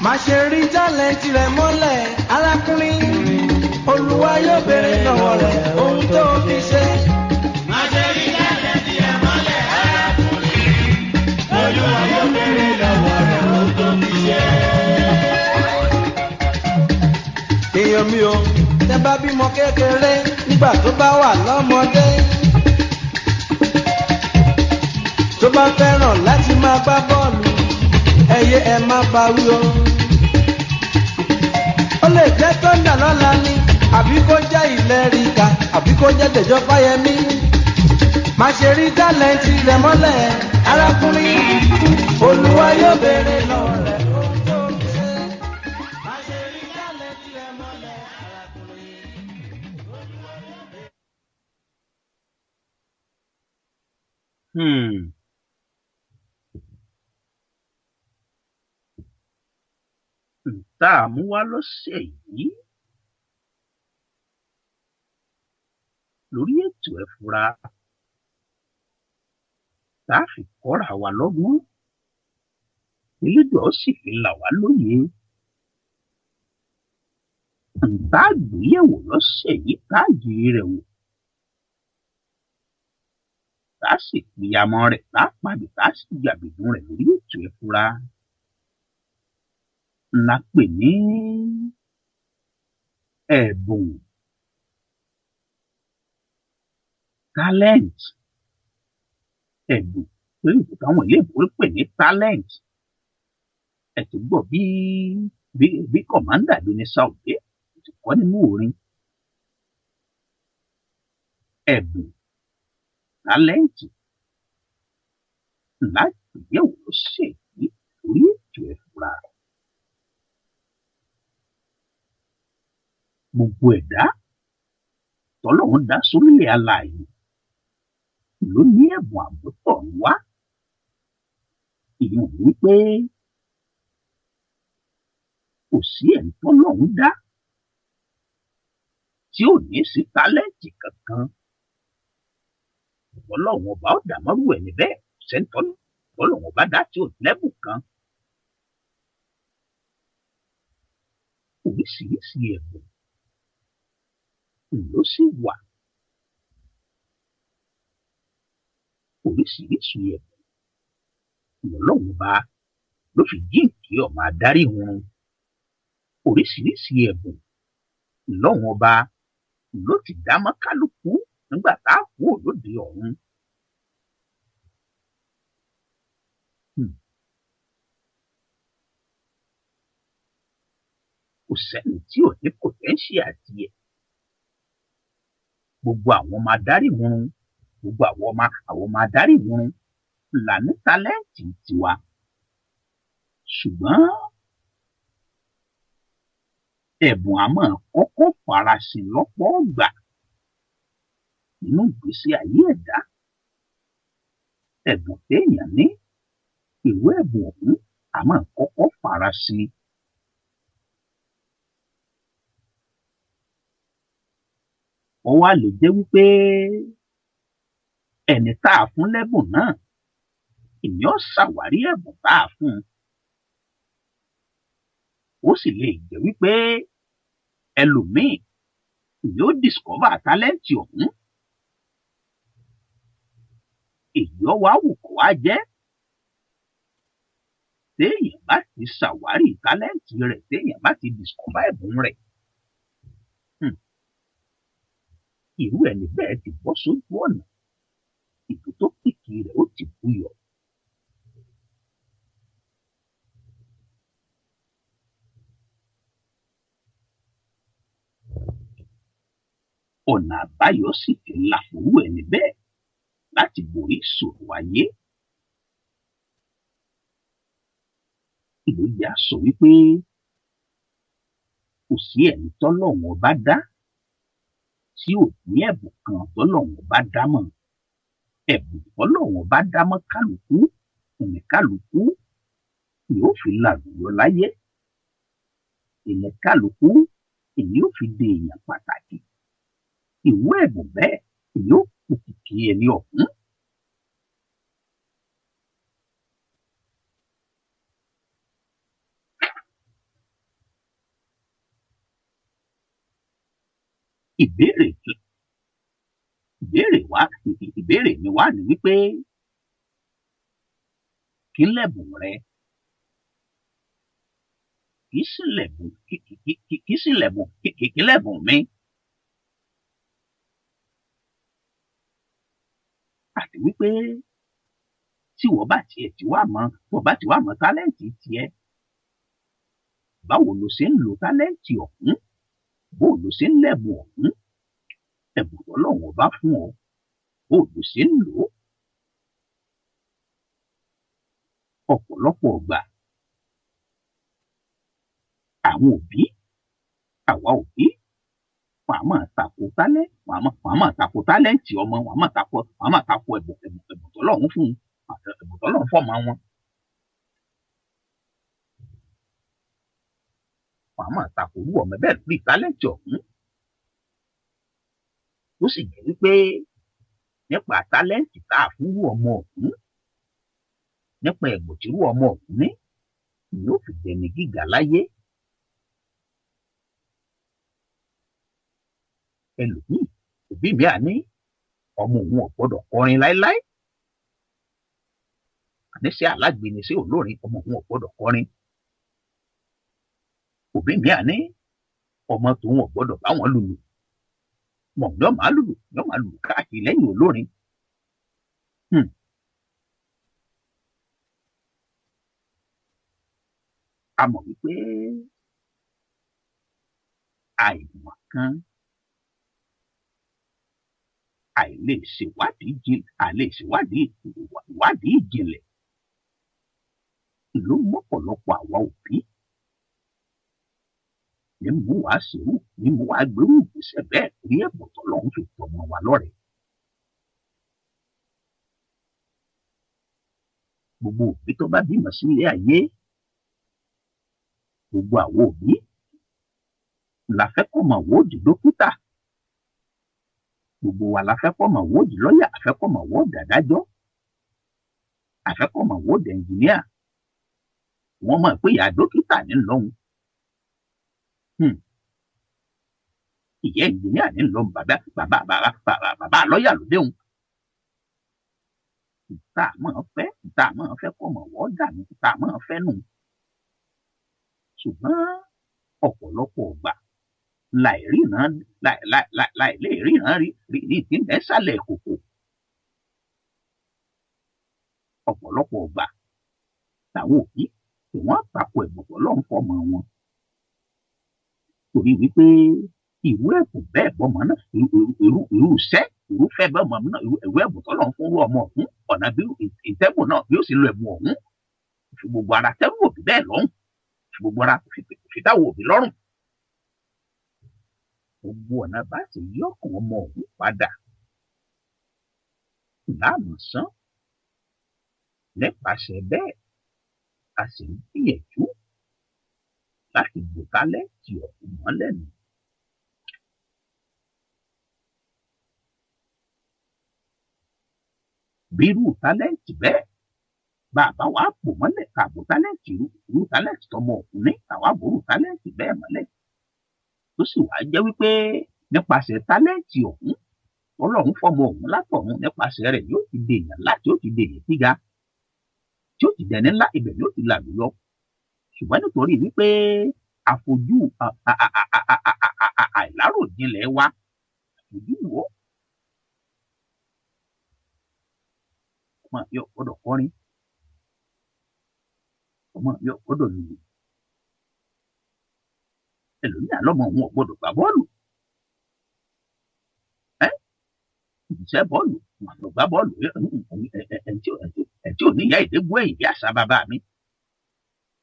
má ṣe rí jálẹ̀ntì rẹ̀ mọ́lẹ̀ arákùnrin olúwa yóò béèrè lọ́wọ́ rẹ̀ ohun tó fi ṣe. má ṣe rí jálẹ̀ntì rẹ̀ mọ́lẹ̀ arákùnrin olúwa yóò béèrè lọ́wọ́ rẹ̀ ohun tó fi ṣe. èèyàn mi ò tẹ́ bá bímọ kékeré nígbà tó bá wà lọ́mọdé tó bá fẹ́ràn láti máa gbá bọ́ọ̀lù ẹyẹ ẹ má bá wí o. ó lè jẹ́ tọ́ndà lọ́la ni àbí kó jẹ́ ìlẹ́rìíkà àbí kó jẹ́ tẹ̀jọ́ fáyẹmí. má ṣe rí tálẹ́ǹtì rẹ̀ mọ́lẹ̀ arákùnrin olúwa yóò béèrè lọ́wọ́ rẹ̀ ohun tó ń ṣe. má ṣe rí tálẹ́ǹtì rẹ̀ mọ́lẹ̀ arákùnrin olúwa yóò béèrè. tá a mú wá lọ́sẹ̀ yìí lórí ètò ẹ fura tá a fi kọ́ra wa lọ́gbọ́n elédùn ó sì fi là wá lóye tá a gbéyẹ̀wò lọ́sẹ̀ yìí tá a yiri rẹ̀ wò tá a sì pìyàmọ́ rẹ̀ tá a pàdé tá a sì gbàgbẹ́dùn rẹ̀ lórí ètò ẹ fura la pè ní ẹ̀bùn talent ẹ̀bùn lórí ìbùkún àwọn ilé ìbò pè ní talent ẹ ti gbọ́ bí kọ̀mándà bí ní Saudi ti kọ́ nínú orin ẹ̀bùn talent láti gbéyàwó ló ṣe yìí lórí ètò ẹ̀fúra. Gbogbo ẹ̀dá tọ́lọ́run dá sórílẹ̀ alààyè ló ní ẹ̀bùn àmútọ̀runwá. Ìyẹn wípé kò sí ẹni tọ́lọ́run dá tí ò ní sí tálẹ́ǹtì kankan. Ọlọ́run ọba ó dá mọ́rú ẹni bẹ́ẹ̀ sẹ́ni tọ́lọ́run ọba dá tí ò lẹ́bùn kan. Oríṣiríṣi ẹ̀bùn ló sì wà. Oríṣiríṣi ẹ̀bùn Ọlọ́run ọba ló fi jíǹkí ọmọ adarí hun. Oríṣiríṣi ẹ̀bùn lọ́run ọba ló ti dá mọ́ kálukú nígbà tá a kú lóde ọ̀run. Kò sẹ́ni tí ò ní potential tiẹ̀. Gbogbo àwọn ọmọ adarí hun, gbogbo àwọn ọmọ adarí hun là ní tálẹ́ǹtì tiwa. Ṣùgbọ́n ẹ̀bùn a máa kọ́kọ́ farasin lọ́pọ̀ ọgbà nínú ìgbésí ayé ẹ̀dá. Ẹ̀bùn téèyàn ní, irú ẹ̀bùn ọ̀hún a máa kọ́kọ́ farasin. Ó wá lè jẹ́ wípé ẹni tá a fún lẹ́bùn náà, èèyàn ṣàwárí ẹ̀bùn tá a fún un. Ó sì lè jẹ́ wípé ẹlòmíì yóò discover tálẹ́ǹtì ọ̀hún. Èyí ọwọ́ àwùkọ́ wá jẹ́ téèyàn bá ti ṣàwárí tálẹ́ǹtì rẹ̀, téèyàn bá ti discover ẹ̀bùn rẹ̀. Irú ẹni bẹ́ẹ̀ ti bọ́ sójú ọ̀nà, ìlú tó kìkì rẹ̀ ó ti búyọ. Ọ̀nà àbáyọ sì ti là fún irú ẹni bẹ́ẹ̀ láti borí ìṣòro ayé. Ìlú yà sọ wípé kò sí ẹni tọ́lọ́run ọba dá tí ò ní ẹ̀bùn kan tọ́lọ́run ọba dá mọ́. Ẹ̀bùn tọ́lọ́run ọba dá mọ́ kálukú, ẹni kálukú ni ó fi làlùyọ láyé. Ẹni kálukú èyí ó fi di èèyàn pàtàkì. Irú ẹ̀bùn bẹ́ẹ̀ èyí ó kìkì ẹni ọ̀hún. Ìbéèrè mi wá ní wípé kí lẹ̀bùn rẹ? Kì í sì lẹ̀bùn mi. Àti wípé tí wọ́n bá ti wá mọ̀ tálẹ́ǹtì tiẹ̀, báwo lo ṣe ń lo tálẹ́ǹtì ọ̀hún? Bó lo ṣe ń lẹ̀bùn ọ̀hún? Ẹ̀bùn tọ́lọ́run ọba fún ọ, bó lo ṣe ń lò ó? Ọ̀pọ̀lọpọ̀ ọgbà àwa òbí wọ́n á máa tako tálẹ́ǹtì ọmọ, wọ́n á máa tako ẹ̀bùn tọ́lọ́run fún un, ẹ̀bùn tọ́lọ́run fọ́mọ wọn. Wọ́n á máa tako irú ọmọ bẹ́ẹ̀ lórí tálẹ́ǹtì ọ̀hún. Ó sì jẹ́ wípé nípa tálẹ́ǹtì tá a fún irú ọmọ ọ̀hún, nípa ẹ̀bùn tí irú ọmọ ọ̀hún ní, ni ó fi dẹni gíga láyé. Ẹlòmíì, òbí mi à ní ọmọ òun ò gbọdọ̀ kọrin láéláé. Àníṣe alágbèéni sí olórin, ọmọ òun ò gbọdọ̀ kọrin. Òbí mi à ní ọmọ tòun ò gbọdọ̀ bá wọn lùlù. Mọ̀ yọ́ máa lùlù káàkiri lẹ́yìn olórin. A mọ̀ wípé àìmọ̀ kan, ìwádìí ìjìnlẹ̀ ló mọ́pọ̀lọpọ̀ àwa òbí ní mú wá gbérù ìgbésẹ̀ bẹ́ẹ̀ torí ẹ̀bùn tọ́lọ́run fi tọmọ wa lọ́rẹ̀ẹ́. Gbogbo òbí tó bá bímọ sílé ayé, gbogbo àwọn òbí la fẹ́ kọ́ mọ̀ wó di dókítà. Gbogbo wa la fẹ́ kọ́ mọ̀ wó di lọ́yà, a fẹ́ kọ́ mọ̀ wó di adájọ́, a fẹ́ kọ́ mọ̀ wó di ẹnjìníà. Wọ́n mọ̀ pé ìyá dókítà ní lọ́hùn. Ìyá ẹnjìníà ní lọ́hùn, bàbá lọ́yà ló déhùn. tá a máa fẹ́ kọ́ mọ̀ wọ́ dànù tá a máa fẹ́ nù. Ṣùgbọ́n ọ̀pọ̀lọpọ̀ ọgbà láì lè ríran rí ní ìpínlẹ̀ sálẹ̀ kòkò. Ọ̀pọ̀lọpọ̀ ọgbà làwọn òbí tí wọ́n tako ẹ̀bùn Ọlọ́run fọmọ wọn. Torí wípé ìwé ẹ̀bùn bẹ́ẹ̀ bọ́mọ náà irúfẹ́ bọ́mọ náà ìwé ẹ̀bùn tọ́lọ́run fún ọmọ ọ̀hún ọ̀nà bí ìtẹ́bùn náà bí ó sì lo ẹ̀bùn ọ̀hún fi gbogbo ara tẹ́wọ́ òbí bẹ́ẹ̀ lọ́rùn fi gbogbo ara fi táwọn òbí lọ́rùn. Gbogbo ọ̀nà bá sì yí ọkàn ọmọ ọ̀hún padà láàmú sán. Nípasẹ̀ bẹ́ẹ̀ a sì ń gbìyànjú láti gbò tálẹ́ǹtì ọ̀hún mọ́lẹ̀ nù. Bí irú tálẹ́ǹtì bẹ́ẹ̀ bàbá wa pò mọ́lẹ̀ kàbò tálẹ́ǹtì irú tálẹ́ǹtì tọmọ ọ̀hún ní àwa bòrú tálẹ́ǹtì bẹ́ẹ̀ mọ́lẹ̀. Tó sì wá jẹ́ wípé nípasẹ̀ tálẹ́ǹtì ọ̀hún Ọlọ́run fọmọ ọ̀hún látọ̀run nípasẹ̀ rẹ̀ yóò ti dèèyàn láti ó ti dèèyàn gíga tí ó ti dẹni ńlá ibẹ̀ yóò ti làlùyọ. Ṣùgbọ́n nítorí wípé àfojú àìláròjinlẹ̀ wa àfojú wò ọmọ yóò gbọ́dọ̀ kọrin ọmọ yóò gbọ́dọ̀ lùlù ẹlòmíà lọ́mọ òun ò gbọ́dọ̀ gbá bọ́ọ̀lù ìṣẹ́ bọ́ọ̀lù wọn lọ gbá bọ́ọ̀lù ẹ̀ǹtí ò níyà ìdégbò ẹ̀yìn bí àṣà bàbá mi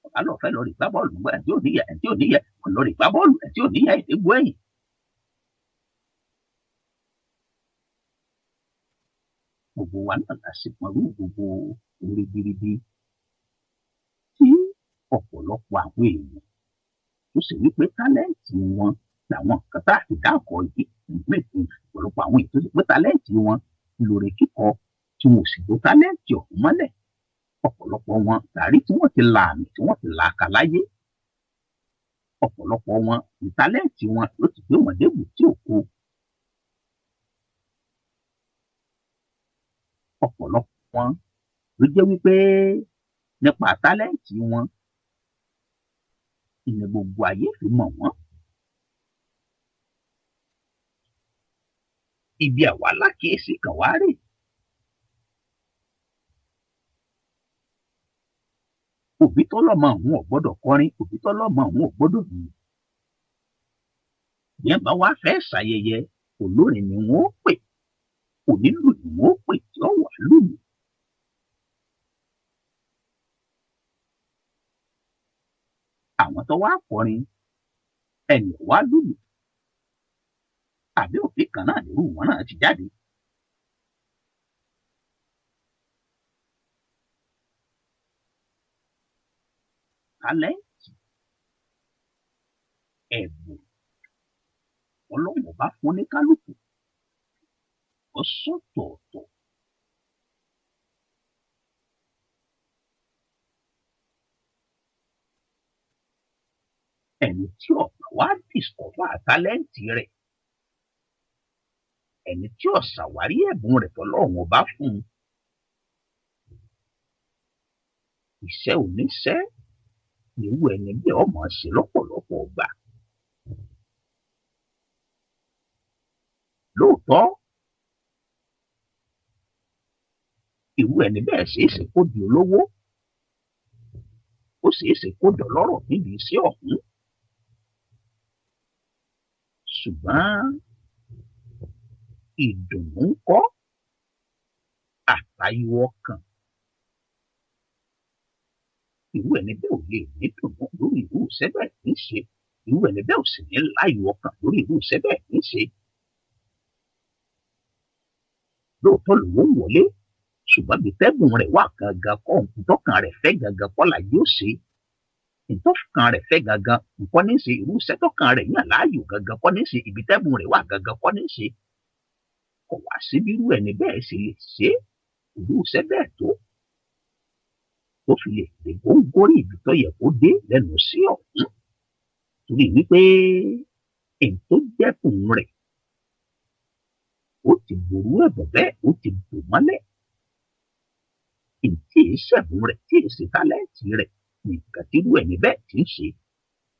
ọ̀gá lọ fẹ́ lọ rí gbá bọ́ọ̀lù nígbà ẹ̀ǹtí ò níyà wọn lọ rí gbá bọ́ọ̀lù ẹ̀ǹtí ò níyà ìdégbò ẹ̀yìn. Gbogbo wa náà la sì pọnrú gbogbo orí biribi tí ọ̀pọ̀lọpọ̀ àwọn èèyàn tó sì wípé tálẹ́ǹtì wọn làwọn nǹkan tá a ti dáàkọ yìí ọ̀pọ̀lọpọ̀ àwọn èèyàn tó sì pé tálẹ́ǹtì wọn lórí kíkọ tí wọn ò sì gbó tálẹ́ǹtì ọ̀hún mọ́lẹ̀. Ọ̀pọ̀lọpọ̀ wọn tàrí tí wọ́n ti la àmì tí wọ́n ti la àkà láyé. Ọ̀pọ̀lọpọ̀ wọn ní tálẹ́ǹtì wọn ló ti gbé wọn débù tí ò kú. Ọ̀pọ̀lọpọ̀ wọn ló jẹ́ wípé nípa tálẹ́ǹtì wọn ìní gbogbo ayé fi mọ̀ wọ́n. Ibi àwa lákìíyèsí kan wá rè. Òbí tọ́lọ́mọ òun ò gbọ́dọ̀ kọrin, òbí tọ́lọ́mọ òun ò gbọ́dọ̀ lù. Ìyẹn bá wá fẹ́ ṣàyẹyẹ olórin ni wọ́n ó pè, onílù ni wọ́n ó pè tí ó wà lùlù. Àwọn tó wá kọrin ẹnì wá lùlù àbí òfin kan náà lérú wọn náà ti jáde. Tálẹ́ǹtì ẹ̀bùn Ọlọ́run bá fún ní kálukú ó sọ̀tọ̀ọ̀tọ̀. Ẹni tí ọ̀pá wá dìsọ̀fà tálẹ́ǹtì rẹ̀ ẹni tí ó ṣàwárí ẹ̀bùn rẹ̀ tọ́lọ́run bá fún un. Iṣẹ́ oníṣẹ́ irú ẹni bí ọmọ ṣe lọ́pọ̀lọpọ̀ ọgbà. Lóòótọ́ irú ẹni bẹ́ẹ̀ ṣeéṣe kó di olówó ó ṣeéṣe kó dọlọ́rọ̀ níbi iṣẹ́ ọ̀hún. Ṣùgbọ́n ìdùnnú ń kọ́ àtayọ̀ ọkàn. Irú ẹni bẹ́ẹ̀ ò lè ní dùnnú lórí irú iṣẹ́ bẹ́ẹ̀ ní ṣe. Irú ẹni bẹ́ẹ̀ ò sì ní láyọ̀ ọkàn lórí irú iṣẹ́ bẹ́ẹ̀ ní ṣe. Lóòótọ́ lówó ń wọlé ṣùgbọ́n bí tẹ́gùn rẹ̀ wà gangan kọ́ ìtọ́kàn rẹ̀ fẹ́ gangan kọ́ là yóò ṣe. Ìtọ́kàn rẹ̀ fẹ́ gangan nǹkan ní ṣe irú iṣẹ́ tọ́kàn rẹ̀ yàn láàyò gangan kọ́ ní ṣe ibi tẹ́gùn rẹ̀ wà gangan kọ́ ní ṣe. Kò wá sí bí irú ẹni bẹ́ẹ̀ ṣe lè ṣe irú iṣẹ́ bẹ́ẹ̀ tó fi lè dé góńgórí ibi tó yẹ kó dé lẹ́nu sí ọ̀hún. Torí wípé èyí tó jẹ́kùn rẹ̀ ó ti ború ẹ̀bùn bẹ́ẹ̀ ó ti bò mọ́lẹ̀. tí ìṣẹ̀bùn rẹ̀ tí èsì tálẹ́ǹtì rẹ̀ nìkan tí irú ẹni bẹ́ẹ̀ ti ń ṣe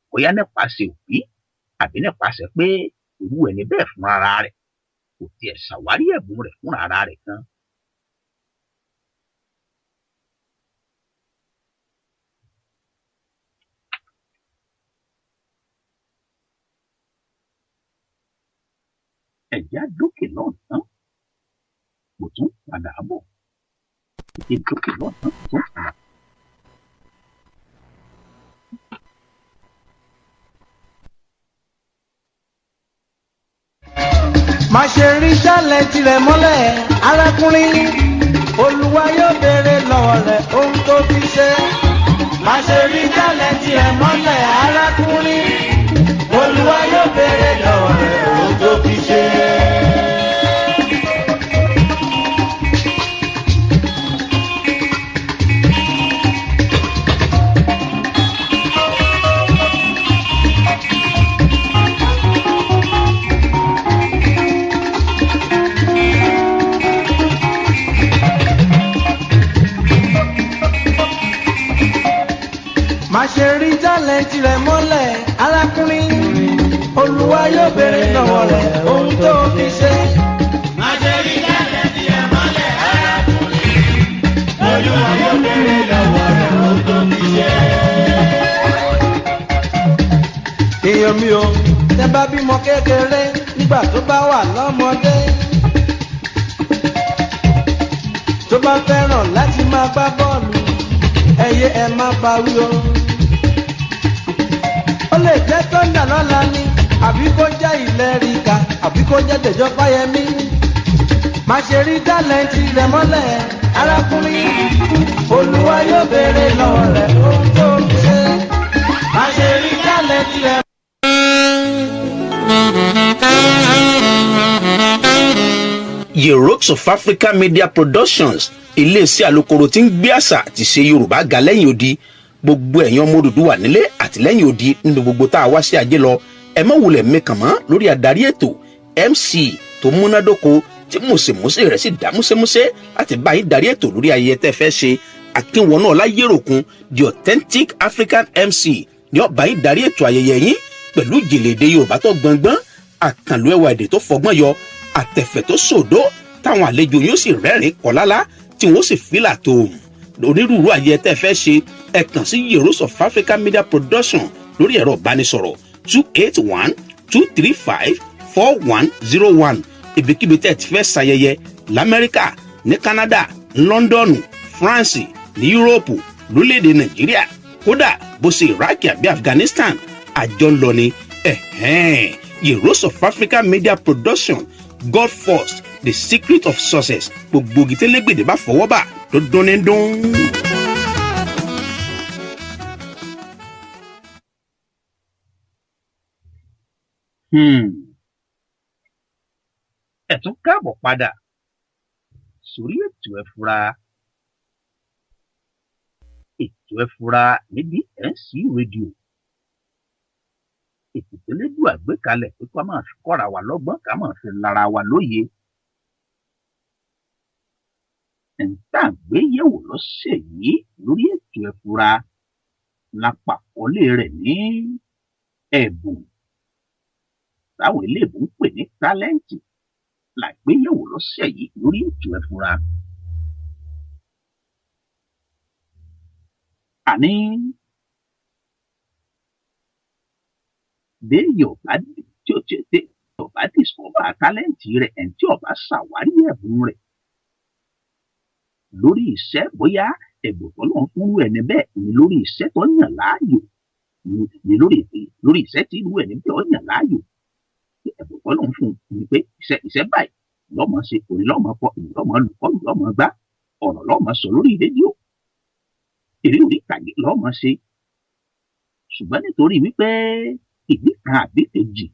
bóyá nípasẹ̀ òbí àbí nípasẹ̀ pé irú ẹni bẹ́ẹ̀ fún ara rẹ̀ kò tiẹ̀ ṣàwárí ẹ̀bùn rẹ̀ fún ara rẹ̀ gan. ẹ̀já dókè lọ́nà kò tún padà bọ̀ dókè lọ́nà kò tún padà. má ṣe rí jálẹ̀ tirẹ̀ mọ́lẹ̀ arákùnrin olúwa yóò béèrè lọ́wọ́ rẹ̀ ohun tó fi ṣe. má ṣe rí jálẹ̀ tirẹ̀ mọ́lẹ̀ arákùnrin olúwa yóò béèrè lọ́wọ́ rẹ̀ ohun tó fi ṣe. má ṣe rí jálẹ̀ tirẹ̀ mọ́lẹ̀ arákùnrin olúwa yóò béèrè lọ́wọ́ rẹ̀ ohun tó fi ṣe. má ṣe rí jálẹ̀ tirẹ̀ mọ́lẹ̀ arákùnrin olúwa yóò béèrè lọ́wọ́ rẹ̀ ohun tó fi ṣe. èèyàn mi ò tẹ́ bá bímọ kékeré nígbà tó bá wà lọ́mọdé tó bá fẹ́ràn láti máa gbá bọ́ọ̀lù ẹyẹ ẹ má bá wí o. ó lè jẹ́ tọ́ndà lọ́la ni àbí kó jẹ́ ìlẹ́rìíkà àbí kó jẹ́ tẹ̀jọ́ fáyẹmí. má ṣe rí tálẹ́ǹtì rẹ̀ mọ́lẹ̀ arákùnrin olúwa yóò béèrè lọ́wọ́ rẹ̀ ohun tó ń ṣe. má ṣe rí tálẹ́ǹtì rẹ̀. Yeroks of Africa Media Productions iléeṣẹ́ alukoro tí ń gbé àṣà àti ṣe Yorùbá ga lẹ́yìn odi. Gbogbo ẹ̀yin ọmọ Odùduwà nílé àti lẹ́yìn odi nínú gbogbo tá a wá sí ajé lọ ẹ má wulẹ̀ mẹ́kàn mọ́ lórí adarí ètò MC tó múnádóko tí mùsèmùsè rẹ̀ sì dá músẹ́músẹ́ láti bá yín darí ètò lórí ayẹyẹ tẹ́ fẹ́ ṣe. Akínwọ̀n náà láyéròkun the authentic African MC ni ó bá yín darí ètò ayẹyẹ yín pẹ̀lú ìjìnlẹ̀-èdè Yorùbá tó gbọngbọ́n àkànlò ẹwà èdè tó fọgbọ́n yọ àtẹ̀fẹ̀ tó sòdó táwọn àlejò yóò sì rẹ́rìn kọ́lálá tí wọ́n sì fìlà tó onírúurú ayẹyẹ tẹ́ fẹ́ ṣe ẹ kàn sí Yeroks of Africa Media Production lórí ẹ̀rọ ìbánisọ̀rọ̀ 281-235-4101 ibikíbi tẹ́ ti fẹ́ ṣayẹyẹ l'Amẹ́ríkà ní Canada London France ní Yúróòpù lórílẹ̀‐èdè Nàìjíríà kódà bó ṣe Iraq àbí Afghanistan àjọ ń lọ ní Yeroks of Africa Media Production God first the secret of success gbogbo gitẹ́lẹ́gbẹ̀dẹ̀ bá fọwọ́ bà tó dún ní dún. ẹ tún káàbọ̀ padà sórí ètò ẹ fura níbi NC rédíò ètò tẹ́lẹ́dù àgbékalẹ̀ pé ká máa fi kọ́ra wa lọ́gbọ́n ká máa fi lára wa lóye. ẹ̀ǹtà àgbéyẹ̀wò lọ́sẹ̀ yìí lórí ètò ẹ fura lápapọ̀lé rẹ̀ ní ẹ̀bùn táwọn eléèbó ń pè ní tálẹ́ǹtì làgbéyẹ̀wò lọ́sẹ̀ yìí lórí ètò ẹ fura. àní béèyàn bá discover tálẹ́ǹtì rẹ̀ ẹ̀ tí ó bá ṣàwárí ẹ̀bùn rẹ̀ lórí iṣẹ́ bóyá ẹ̀bùn tó lọ́n fún ẹni bẹ́ẹ̀ ni lórí iṣẹ́ tó yàn láàyò ni lórí iṣẹ́ tí irú ẹni bẹ́ẹ̀ ó yàn láàyò ẹ̀bùn tó lọ́n fún ni pé iṣẹ́ báyìí lọ́mọ ṣe òní lọ́mọ kọ lọ́mọ lùkọ́ lọ́mọ gbá ọ̀rọ̀ lọ́mọ sọ lórí rédíò eré orí ìtàgé lọ́mọ ṣe ṣùgbọ́n nítorí wípé ìdí kan àbí kejì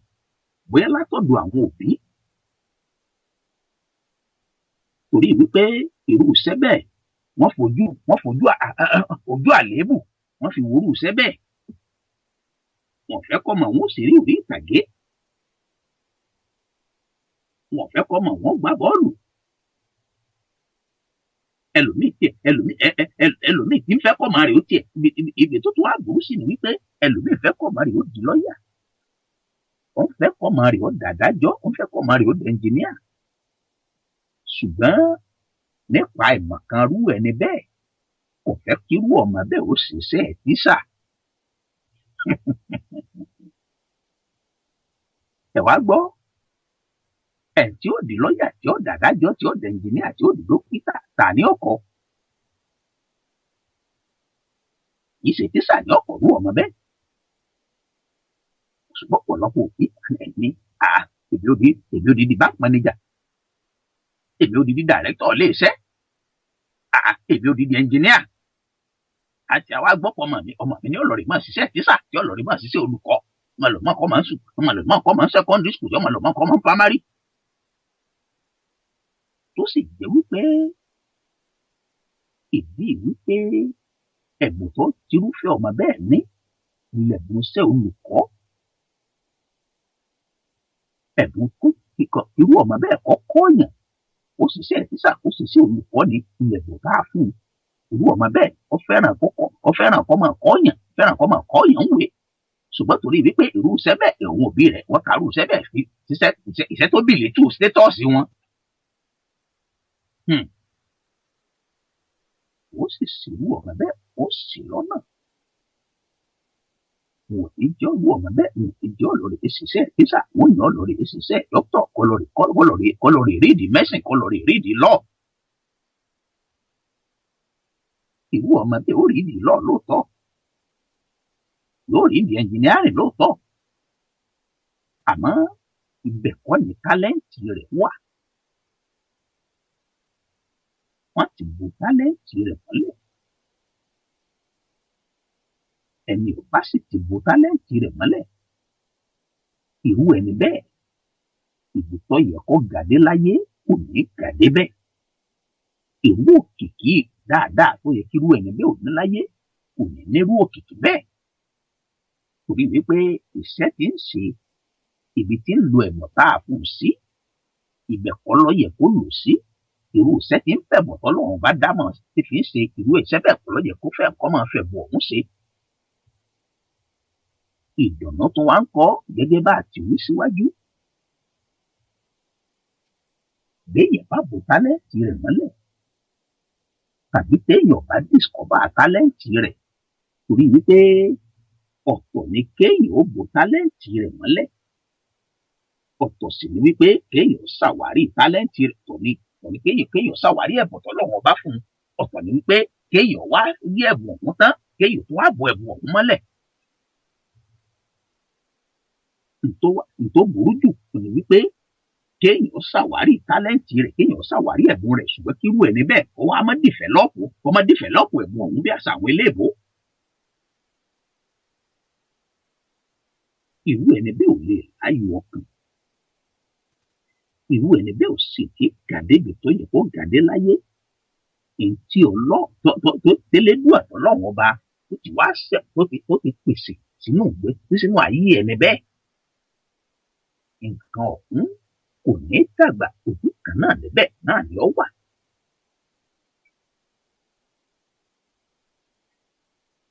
bóyá látọ̀dọ̀ àwọn òbí torí wípé irú iṣẹ́ bẹ́ẹ̀ wọ́n fojú àléébù wọ́n fi wúrú iṣẹ́ bẹ́ẹ̀ wọ́n fẹ́ kọ́ mọ̀ wọ́n ṣeré orí ìtàgé wọ́n fẹ́ kọ́ mọ̀ wọ́n gbá bọ́ọ̀lù ẹlòmíì tí ń fẹ́ kọ́ máa rè ó tiẹ̀ ibi tó tún wá burú sí ni wípé ẹlòmíì fẹ́ kọ́ máa rè ó di lọ́ọ̀yà, ó fẹ́ kọ́ máa rè ó dàdájọ́, ó fẹ́ kọ́ máa rè ó di ẹnjìníà, ṣùgbọ́n nípa ìmọ̀ kan rú ẹni bẹ́ẹ̀ kò fẹ́ kírú ọmọ bẹ́ẹ̀ ó ṣiṣẹ́ tíṣà. ẹ wá gbọ́, ẹ̀ tí ó di lọ́ọ̀yà, tí ó dàdájọ́, tí ó di ẹnjìníà, tí ó di dókítà, ta ní ọkọ̀? kì í ṣe tíṣà ní ọkọ̀ rú ọmọ bẹ́ẹ̀. ṣùgbọ́n ọ̀pọ̀lọpọ̀ òbí ẹ̀mí èmi ò di bank manager, èmi ò di director iléeṣẹ́, èmi ò di engineer. àti àwa gbọ́pọ̀ ọmọ mi ní ọlọ́rin máa ṣiṣẹ́ tíṣà, tí ọlọ́rin máa ṣiṣẹ́ olùkọ́, ọmọ lọ́mọ kọ́ máa ń sùn, ọmọ lọ́mọ kọ́ máa ń secondary school, ọmọ lọ́mọ kọ́ máa ń primary. tó sì jẹ́ wípé ìdí wípé ẹ̀bùn tó tirúfẹ́ ọmọ bẹ́ẹ̀ ní ilẹ̀bùn iṣẹ́ olùkọ́, ẹ̀bùn tó kíkọ irú ọmọ bẹ́ẹ̀ kọ́kọ́ yàn ó ṣiṣẹ́ tíṣà, ó ṣiṣẹ́ olùkọ́ ní ilẹ̀bùn tá a fún un. irú ọmọ bẹ́ẹ̀ ó fẹ́ràn kọ́ máa kọ́ yàn, fẹ́ràn kọ́ máa kọ́ yàn ń wé. ṣùgbọ́n torí wípé irú iṣẹ́ bẹ́ẹ̀ òun òbí rẹ̀ wọ́n kà irú iṣẹ́ bẹ́ẹ̀ fi iṣẹ́ tó bìlẹ̀ tú stétọ́ọ̀sì wọn. ó sì ṣerú ọmọ bẹ́ẹ̀ ó sì lọ́nà. wọn ì jẹ́ olú ọmọ bẹ́ẹ̀, wọn ì jẹ́ olórí ṣiṣẹ́ tíṣà, wọn yàn olórí ṣiṣẹ́ dókítà, kọlọ́rì rídì mẹ́sìn, kọlọ́rì rídì lọ́ọ̀. irú ọmọ bẹ́ẹ̀ ó rídì lọ́ọ̀ lóòótọ́, yóò rídì ẹnjìnírìn lóòótọ́, àmọ́ ibẹ̀ kọ́ ni tálẹ́ǹtì rẹ̀ wà. wọ́n ti bu tálẹ́ǹtì rẹ̀ mọ́lẹ̀. ẹni ò bá sì ti bu tálẹ́ǹtì rẹ̀ mọ́lẹ̀, irú ẹni bẹ́ẹ̀ ìbùtọ́ yẹ kó gàdé láyé kò ní gàdé bẹ́ẹ̀. irú òkìkí dáadáa tó yẹ kí irú ẹni bẹ́ẹ̀ ò ní láyé kò ní nírú òkìkí bẹ́ẹ̀. torí wípé iṣẹ́ tí ń ṣe, ibi tí ń lo ẹ̀mọ̀ tá a fún un sí, ibẹ̀ kọ́ ló yẹ kó lò sí. irú iṣẹ́ tí ń fẹ̀bọ̀ tọ́lọ́run bá dámọ̀ tí fi ń ṣe irú iṣẹ́ bẹ́ẹ̀ kọ́ ló yẹ kó fẹ́ kọ́ máa fẹ̀bọ̀ ọ̀hún ṣe. ìdùnnú tó wá ń kọ́ gẹ́gẹ́ bá a ti wí síwájú. béèyàn bá bo tálẹ́ǹtì rẹ̀ mọ́lẹ̀, tàbí téèyàn bá discover tálẹ́ǹtì rẹ̀, torí wípé ọ̀tọ̀ ni kéèyàn ó bo tálẹ́ǹtì rẹ̀ mọ́lẹ̀, ọ̀tọ̀ sì ni wípé kéèyàn ṣàwárí tálẹ́ǹtì rẹ̀ tọ̀ ni kéèyàn ṣàwárí ẹ̀bùn tọ́lọ́run bá fún un, ọ̀tọ̀ ni wípé kéèyàn wá rí ẹ̀bùn ọ̀hún tán kéèyàn tó wá bo ẹ̀bùn ọ̀hún mọ́lẹ̀. ntó burú jù ni wípé kéèyàn ṣàwárí tálẹ́ǹtì rẹ̀, kéèyàn ṣàwárí ẹ̀bùn rẹ̀, ṣùgbọ́n kí irú ẹni bẹ́ẹ̀ kó wá má dìfẹ́lọ́pù ẹ̀bùn ọ̀hún bí àṣà àwọn eléèbó. irú ẹni bẹ́ẹ̀ ò lè láyọ̀ ọkàn, irú ẹni bẹ́ẹ̀ ò sì kí gàdébi tó yẹ kó gàdé láyé. èyí tó tẹ́lẹ́dùn àtọ́lọ́wọ́n ọba tó ti wá ṣẹ̀ tó ti pèsè sínú ayé ẹni bẹ́ẹ̀. nǹkan ọ̀hún kò ní dàgbà ojú kan náà níbẹ̀ náà ni ó wà.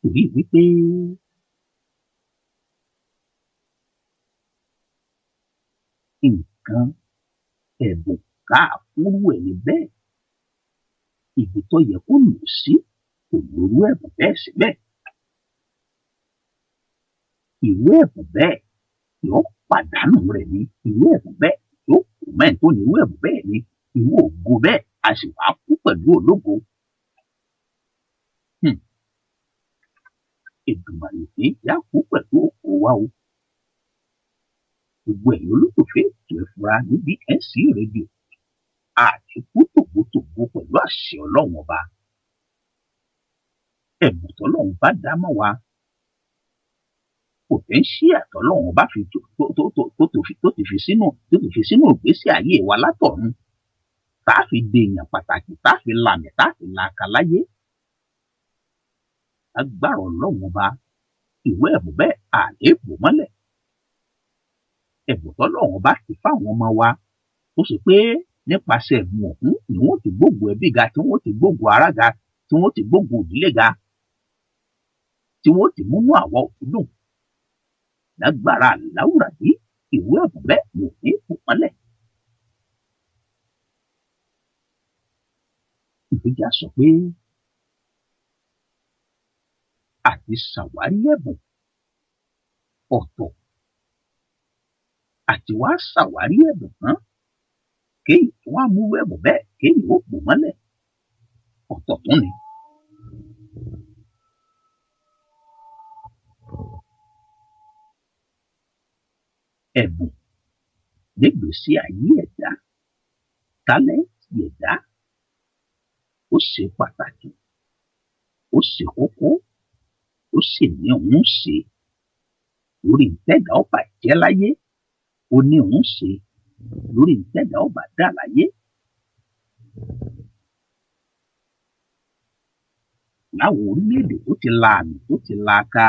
torí wípé nǹkan ẹ̀bùn káà fúrú ẹni bẹ́ẹ̀, ibi tó yẹ kó lò sí kò lórú ẹ̀bùn bẹ́ẹ̀ síbẹ̀. ìwé ẹ̀bùn bẹ́ẹ̀ yóò pàdánù rẹ̀ ní, ìwé ẹ̀bùn bẹ́ẹ̀ yóò kù mẹ́rin tó ní ìwé ẹ̀bùn bẹ́ẹ̀ ní, ìwé ògo bẹ́ẹ̀ a sì wá kú pẹ̀lú ológo. Èdùmàrè ní yá kú pẹ̀lú òkú wa o. gbogbo ẹ̀yin olólùfẹ́ ètò Ẹ̀fúra ní BNC rédíò àti kú tògbótògbó pẹ̀lú àṣẹ Ọlọ́run ọba. ẹ̀bùn tọ́lọ́run bá dá mọ́ wa, potential tọ́lọ́run bá fi tó ti fi sínú ìgbésí ayé wa látọ̀run, tá a fi dé èèyàn pàtàkì, tá a fi làmì, tá a fi làkà láyé. agbára Ọlọ́run ọba, ìwé ẹ̀bùn bẹ́ẹ̀ àléébù mọ́lẹ̀. ẹ̀bùn tọ́lọ́run bá ti fáwọn ọmọ wa tó ṣe pé nípasẹ̀ ẹ̀bùn ọ̀hún ni wọ́n ti gbógun ẹbí ga, tí wọ́n ti gbógun ará ga, tí wọ́n ti gbógun ìdílé ga, tí wọ́n ti múnú àwa òkú dùn. Lágbára láwùrà yìí, ìwé ẹ̀bùn bẹ́ẹ̀ wò ní kò mọ́lẹ̀. Ìgbéga sọ pé àti ṣàwárí ẹ̀bùn ọ̀tọ̀, àti wá ṣàwárí ẹ̀bùn tán kéyìí tó wá mú ẹ̀bùn bẹ́ẹ̀ kéyìí ó pò mọ́lẹ̀ ọ̀tọ̀ tún ni. Ẹ̀bùn nígbèésí ayé ẹ̀dá, tálẹ́ǹtì ẹ̀dá, ó ṣe pàtàkì, ó ṣe kókó, ó sì ní òun ṣe lórí ìtẹ́dá ọba jẹ́ láyé, ó ní òun ṣe lórí ìtẹ́dá ọba dà láyé. Láwọn orílẹ̀-èdè tó ti la àmì tó ti la aka,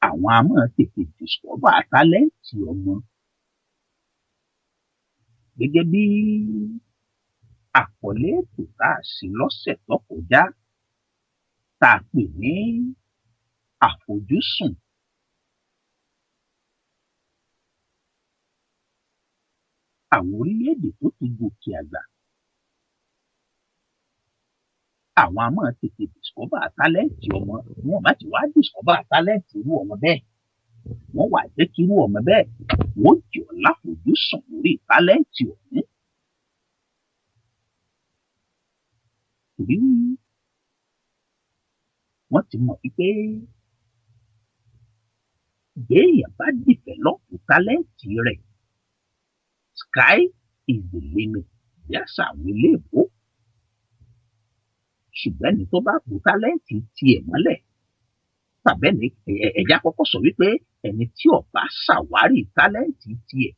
àwọn a máa tètè discover tálẹ́ǹtì ọmọ. Gẹ́gẹ́ bí àkọlé ètò tá a ṣe lọ́sẹ̀ tó kọjá tá a pè ní àfojúsùn. Àwọn orílẹ̀-èdè tó ti gòkè àgbà, àwọn a máa tètè discover tálẹ́ǹtì ọmọ. Wọ́n bá ti wá discover tálẹ́ǹtì irú ọmọ bẹ́ẹ̀, wọ́n wá jẹ́ kí irú ọmọ bẹ́ẹ̀ wọ́n jọ láfojúsùn lórí tálẹ́ǹtì ọ̀hún. Torí wọ́n ti mọ̀ wípé béèyàn bá dìvẹ́lọ́pù tálẹ́ǹtì rẹ̀, sky is the limit, bí àṣà àwọn eléèbó. Ṣùgbọ́n ẹni tó bá bu tálẹ́ǹtì tiẹ̀ mọ́lẹ̀, tàbí ẹ̀já kọ́kọ́ sọ wípé ẹni tí ó bá ṣàwárí tálẹ́ǹtì tiẹ̀,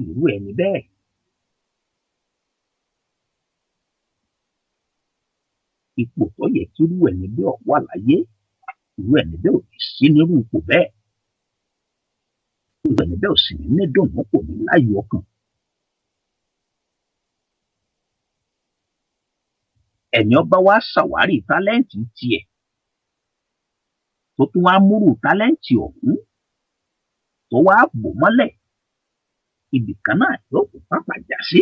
irú ẹni bẹ́ẹ̀ ipò tó yẹ kí irú ẹni bẹ́ẹ̀ wà láyé, irú ẹni bẹ́ẹ̀ ò ní sí nírú ipò bẹ́ẹ̀. Irú ẹni bẹ́ẹ̀ ò sì ní dùnnú, kò ní láyọ̀ ọkàn. Ẹni ọba wá ṣàwárí tálẹ́ǹtì tiẹ̀ tó tún wá múrù tálẹ́ǹtì ọ̀hún tó wá bò mọ́lẹ̀, ibì kan náà yóò kó pápá jà sí.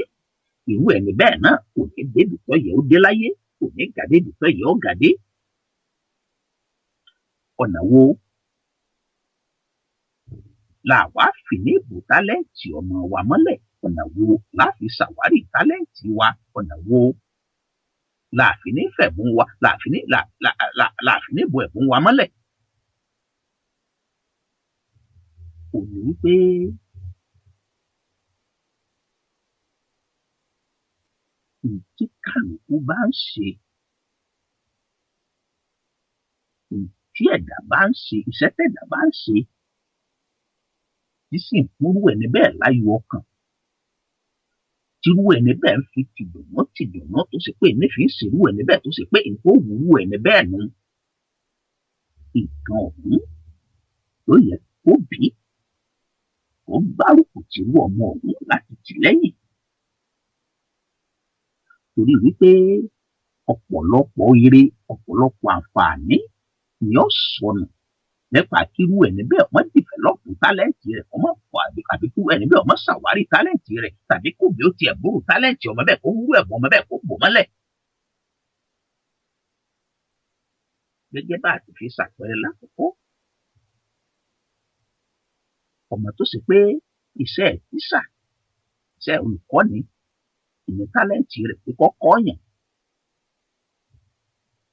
Irú ẹni bẹ́ẹ̀ náà kò ní débi tó yẹ ó dé láyé, kò ní ga débi tó yẹ ó ga dé. Ọ̀nà wo la wá fi ní bò tálẹ́ǹtì ọmọ wa mọ́lẹ̀? Ọ̀nà wo la fi ṣàwárí tálẹ́ǹtì wa? Ọ̀nà wo láàfin ní fẹ̀bùn wa, láàfin ní bo ẹ̀bùn wa mọ́lẹ̀? Kò ní wípé tí kálukú bá ń ṣe, tí ẹ̀dá bá ń ṣe, iṣẹ́ tẹ̀dá bá ń ṣe, tí sì ń fúnrú ẹni bẹ́ẹ̀ láyọ̀ ọkàn, tírú ẹni bẹ́ẹ̀ ń fi tìdùnnú tó ṣe pé nífi ń ṣerú ẹni bẹ́ẹ̀ tó ṣe pé nǹkan òwúrú ẹni bẹ́ẹ̀ nu nǹkan ọ̀hún ló yẹ kó bí kó gbárùkù tírú ọmọ ọ̀hún láti tì lẹ́yìn. Torí wípé ọ̀pọ̀lọpọ̀ ire, ọ̀pọ̀lọpọ̀ àǹfààní ni ó sọnù nípa kírú ẹni bẹ́ẹ̀ wọ́n dìvẹ́lọ́pù tálẹ́ǹtì rẹ̀, ọmọ pọ̀ àbí kírú ẹni bẹ́ẹ̀ ọmọ ṣàwárí tálẹ́ǹtì rẹ̀, tàbí kó bí ó tiẹ̀ búrú tálẹ́ǹtì ọmọ bẹ́ẹ̀ kó wúrú ẹ̀bùn ọmọ bẹ́ẹ̀ kó bò mọ́lẹ̀. Gẹ́gẹ́ bá a ti fi ṣàpẹẹrẹ lákòókò, ọmọ tó ṣe pé iṣẹ́ tíṣà, iṣẹ́ olùkọ́ni, ìní tálẹ́ǹtì rẹ̀ pé kọ́kọ́ yàn,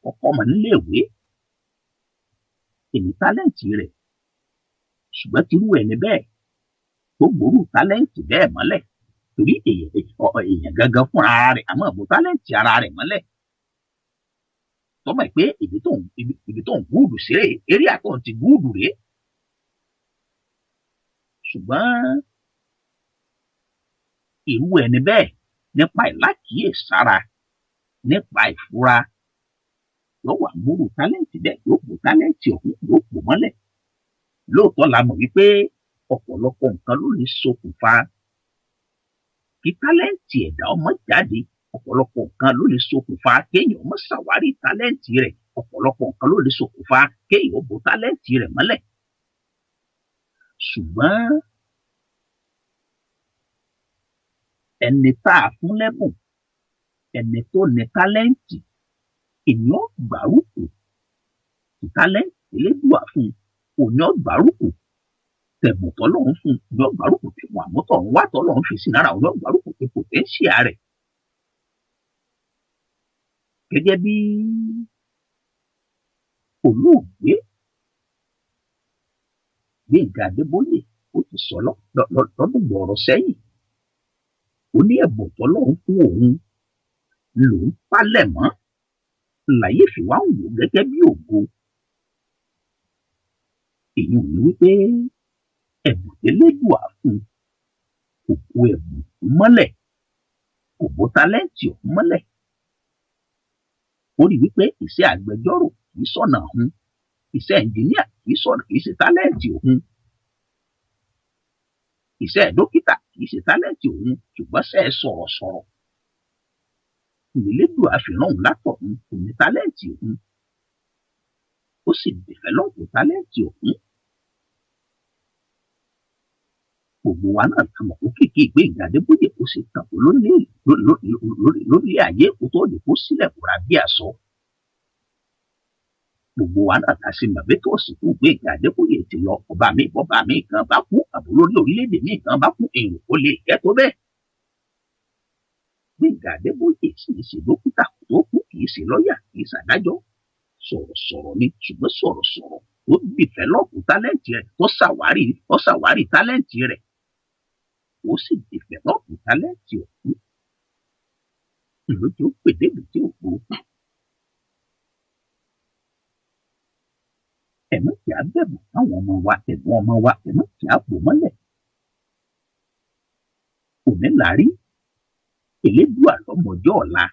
kọ́kọ́ mọ̀ níléèwé, ìní tálẹ́ǹtì rẹ̀. Ṣùgbọ́n tírú ẹni bẹ́ẹ̀ tó gbòòrò tálẹ́ǹtì bẹ́ẹ̀ mọ́lẹ̀, torí èèyàn gangan fúnra rẹ̀ àmọ́ bò tálẹ́ǹtì ara rẹ̀ mọ́lẹ̀. Tọ́mọ̀ pé ibi tó ń gúùdù sí rèé, eré àtọ̀ ti gúùdù rèé. Ṣùgbọ́n irú ẹni bẹ́ẹ̀ nípa ìlákìíyèsára, nípa ìfura, yóò wà múrù tálẹ́ǹtì bẹ́ẹ̀, yóò bò tálẹ́ǹtì ọ̀hún, yóò bò mọ́lẹ̀. Lóòótọ́ la mọ̀ wípé ọ̀pọ̀lọpọ̀ nǹkan ló lè ṣokùnfà kí tálẹ́ǹtì ẹ̀dá ọmọ jáde, ọ̀pọ̀lọpọ̀ nǹkan ló lè ṣokùnfà kéèyàn ọmọ ṣàwárí tálẹ́ǹtì rẹ̀, ọ̀pọ̀lọpọ̀ nǹkan ló lè ṣokùnfà kéèyàn bo tálẹ́ǹtì rẹ̀ mọ́lẹ̀. ṣùgbọ́n ẹni tá a fún lẹ́bùn, ẹni tó ní tálẹ́ǹtì, èèyàn gbárùkù tí tálẹ́ǹtì Elédùà fún òyàn gbárùkù tẹ̀bùn tọ́lọ́run fún òyàn gbárùkù tẹ̀bùn àmútọ̀run wá tọ́lọ́run fi sí lára òyàn gbárùkù tí pòtẹ́ńṣíà rẹ̀. gẹ́gẹ́ bí olóògbé Gbénga Adébóyè ó ti sọ lọ́dún gbọ̀ọ̀rọ̀ sẹ́yìn, ó ní ẹ̀bùn tọ́lọ́run fún òun lòún pálẹ̀ mọ́ láyé fi wá ń wò gẹ́gẹ́ bí ògo. èyí ò ní wípé ẹ̀bùn tẹ́lẹ́dùà fún kò bo ẹ̀bùn mọ́lẹ̀, kò bo tálẹ́ǹtì ọ̀hún mọ́lẹ̀. ó rí wípé iṣẹ́ agbẹjọ́rò kì í sọ̀nà ọ̀hún, iṣẹ́ ẹnjìníà kì í ṣe tálẹ́ǹtì ọ̀hún, iṣẹ́ dókítà kì í ṣe tálẹ́ǹtì ọ̀hún, ṣùgbọ́n ṣe é sọ̀rọ̀sọ̀rọ̀ Elédùà àfihàn òun látọ̀hún kò ní tálẹ́ǹtì ọ̀hún, ó sì dìfẹ́lọ́pù tálẹ́ǹtì ọ̀hún. gbogbo wa náà kà mọ̀ kó kéèké Gbénga Adébóyè ó sì tàn kó lórí ayé kó tó lè kó sílẹ̀ kóra bí aṣọ. gbogbo wa náà ta sí màbẹ́tọ̀ òsìkú Gbénga Adébóyè ti lọ, ọba mi kan bá kú, àbò lórí orílẹ̀-èdè mi kan bá kú, èrò kó lè jẹ́ tó bẹ́ẹ̀. Gbénga Adébóyè sì ń ṣe dókítà tó kú, kì í ṣe lọ́ọ̀yà, kì í ṣàdájọ́, sọ̀rọ̀sọ̀rọ̀ ni, ṣùgbọ́n sọ̀rọ̀sọ̀rọ̀ tó dìfẹ́lọ́pù tálẹ́ǹtì rẹ̀, tó ṣàwárí tálẹ́ǹtì rẹ̀, ó sì dìfẹ́lọ́pù tálẹ́ǹtì ọ̀hún lójú pèdébù tí ò gbó. ẹ̀mí kì á bẹ̀bù fáwọn ọmọ wa, ẹ̀bùn ọmọ wa, ẹ̀mí kì á bò mọ́lẹ̀. òní làárí Elédùà lọ́mọjọ́ ọ̀la,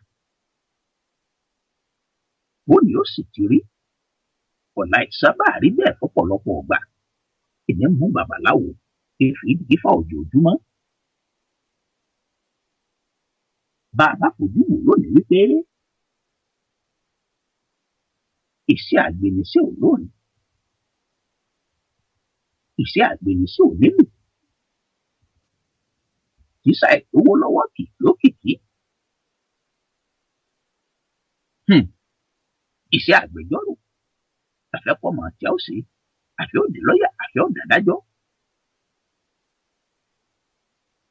bó ni ó sì ti rí ọ̀la ìsábà rí bẹ́ẹ̀ fọ́pọ̀lọpọ̀ ọgbà. ìní mú babaláwo èéfì dífá ojoojúmọ́. bá a bá fojú wò lónìí wípé iṣẹ́ àgbẹ̀nisẹ́ ò lónìí, iṣẹ́ àgbẹ̀nisẹ́ ò nílùú, kísà ìlówó lọ́wọ́ kì lókìkí. iṣẹ́ àgbẹjọ́rò àfẹ́kọ̀mọ̀ tí a ó ṣe, àfẹ́ òdì lọ́yà, àfẹ́ òdàdájọ́.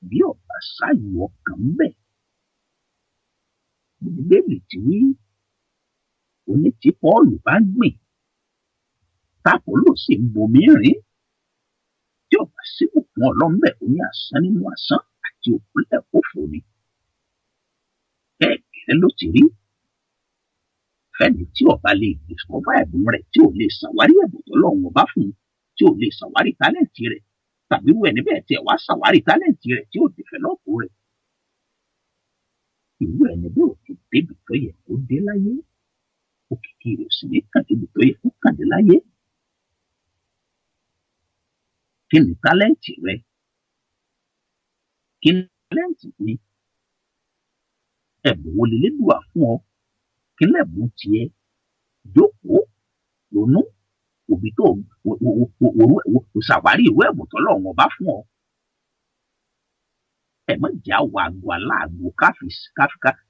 bí ọba ṣáàyù ọkàn ń bẹ̀, bíbélì ti wí, oní tí Pọ́ọ̀lù bá ń gbìn tápòlò sì ń bomi rìn, tí ọba síbù fún ọlọ́mbẹ̀ ó ní asán nínú asán àti òkúlẹ̀ òfò ni. bẹ́ẹ̀ ló ti rí fẹ́ni tí ọba lè discover ẹ̀bùn rẹ̀, tí ò lè ṣàwárí ẹ̀bùn tọ́lọ́run ọba fún un, tí ò lè ṣàwárí tálẹ́ǹtì rẹ̀, tàbí irú ẹni bẹ́ẹ̀ tí ẹ wá ṣàwárí tálẹ́ǹtì rẹ̀ tí ò dìfẹ́lọ́pù rẹ̀. irú ẹni bẹ́ẹ̀ ò ti débi tó yẹ kó dé láyé, òkìkí rẹ̀ sì ní kàn débi tó yẹ kó kàn dé láyé. kí ni tálẹ́ǹtì rẹ? kí ni tálẹ́ǹtì mi? ẹ̀bùn wo l'Elédùà fún ọ? kí lẹ̀bùn tiẹ̀? jókòó ronú òbí tó ṣàwárí ìwé ẹ̀bùn tọ́lọ́run ọba fún ọ. ẹ má jẹ́ àwọ̀ àgọ́ aláàgọ́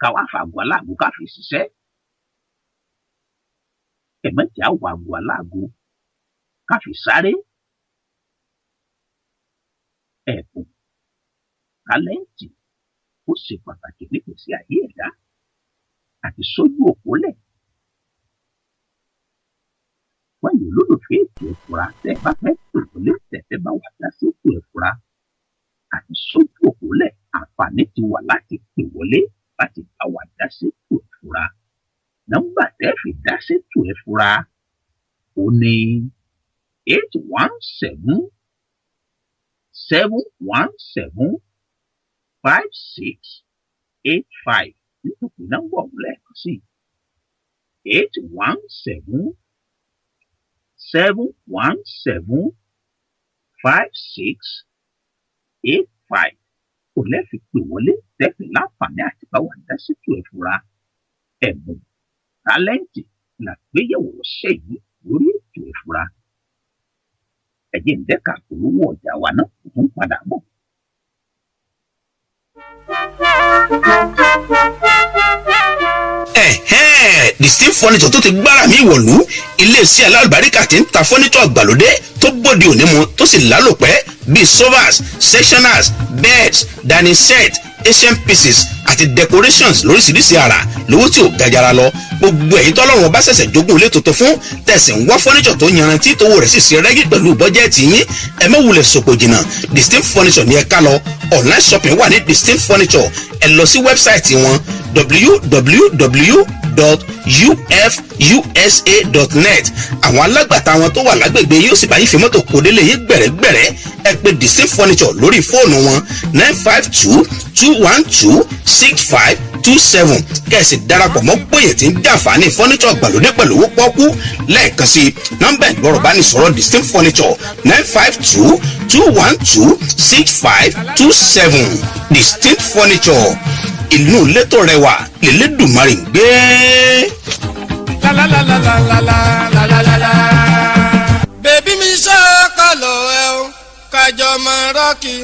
káwá fàgọ́ aláàgọ́ káfí ṣiṣẹ́. ẹ má jẹ́ àwọ̀ àgọ́ aláàgọ́ káfí sáré. ẹ̀bùn tálẹ́ǹtì ó ṣe pàtàkì nígbèsí ayé ẹ̀dá àti sójú òpólẹ̀. wọ́n yóò lólùfẹ́ ètò ìfura tẹ́ ẹ bá fẹ́ tòlólé tẹ̀tẹ̀ bá wà dá sí ètò ìfura àti sójú òpólẹ̀. àǹfààní ti wà láti pè wọlé láti bá wà dá sí ètò ìfura. nọ́mbà tẹ́ fi dá sí ètò ìfura ó ní 817-717-5685. nítorí nọ́mbà ọ̀hún lẹ́ẹ̀kan sí 817-717-5685. Ep17 kò lẹ́ẹ̀fi pè wọlé tẹ́fì láǹfààní àti bá wà dá sí ètò ìfura ẹ̀bùn tálẹ́ǹtì làgbéyẹ̀wò lọ́sẹ̀ yìí lórí ètò ìfura. ẹ̀jẹ̀ ń dẹ́ka polówó ọjà wa náà kò tún padà bọ̀. Distinct furniture tó ti gbára mi wọ̀lú iléeṣẹ́ alálùbáríkà tí ń ta furniture gbàlódé tó bòde òní mu tó sì lálòpẹ́ bíi sofas, sectionals, beds, dining set, Asian pieces àti decorations lóríṣiríṣi àrà lówó tí ò gajara lọ. gbogbo ẹ̀yin tọ́lọ́run bá ṣẹ̀ṣẹ̀ jogún ilé tuntun fún tẹ̀sí ń wá furniture tó yanrantí tówó rẹ̀ sì ṣe rẹ́gí pẹ̀lú bọ́jẹ́ẹ̀tì yín ẹ má wulẹ̀ sòpò jìnnà Distinct furniture ní ẹ ká lọ. online shopping wà ní Distinct furniture ẹ lọ sí wẹ́bsáìtì wọn www.ufusa.net. àwọn alágbàtà wọn tó wà lágbègbè yóò sì bá yín fi mọ́tò kó délé yín gbẹ̀rẹ́gbẹ̀rẹ́. ẹ pè Distinct furniture lórí fóònù wọn 952-212-6527 kẹ̀sì darapọ̀ mọ́ gbòyè tí ń jàǹfààní furniture gbàlódé pẹ̀lú owó pọ́kú. lẹ́ẹ̀kan sí nọ́mbà ìgbọ́rọ̀ bá ní sọ̀rọ̀ Distinct furniture 952-212-6527. Distinct furniture ìlú létò rẹwà lélẹ́dùmarè ń gbé. bèbí mi ṣọ́kọ̀lọ̀ ẹ o kájọ máa rọ́ọ̀kì.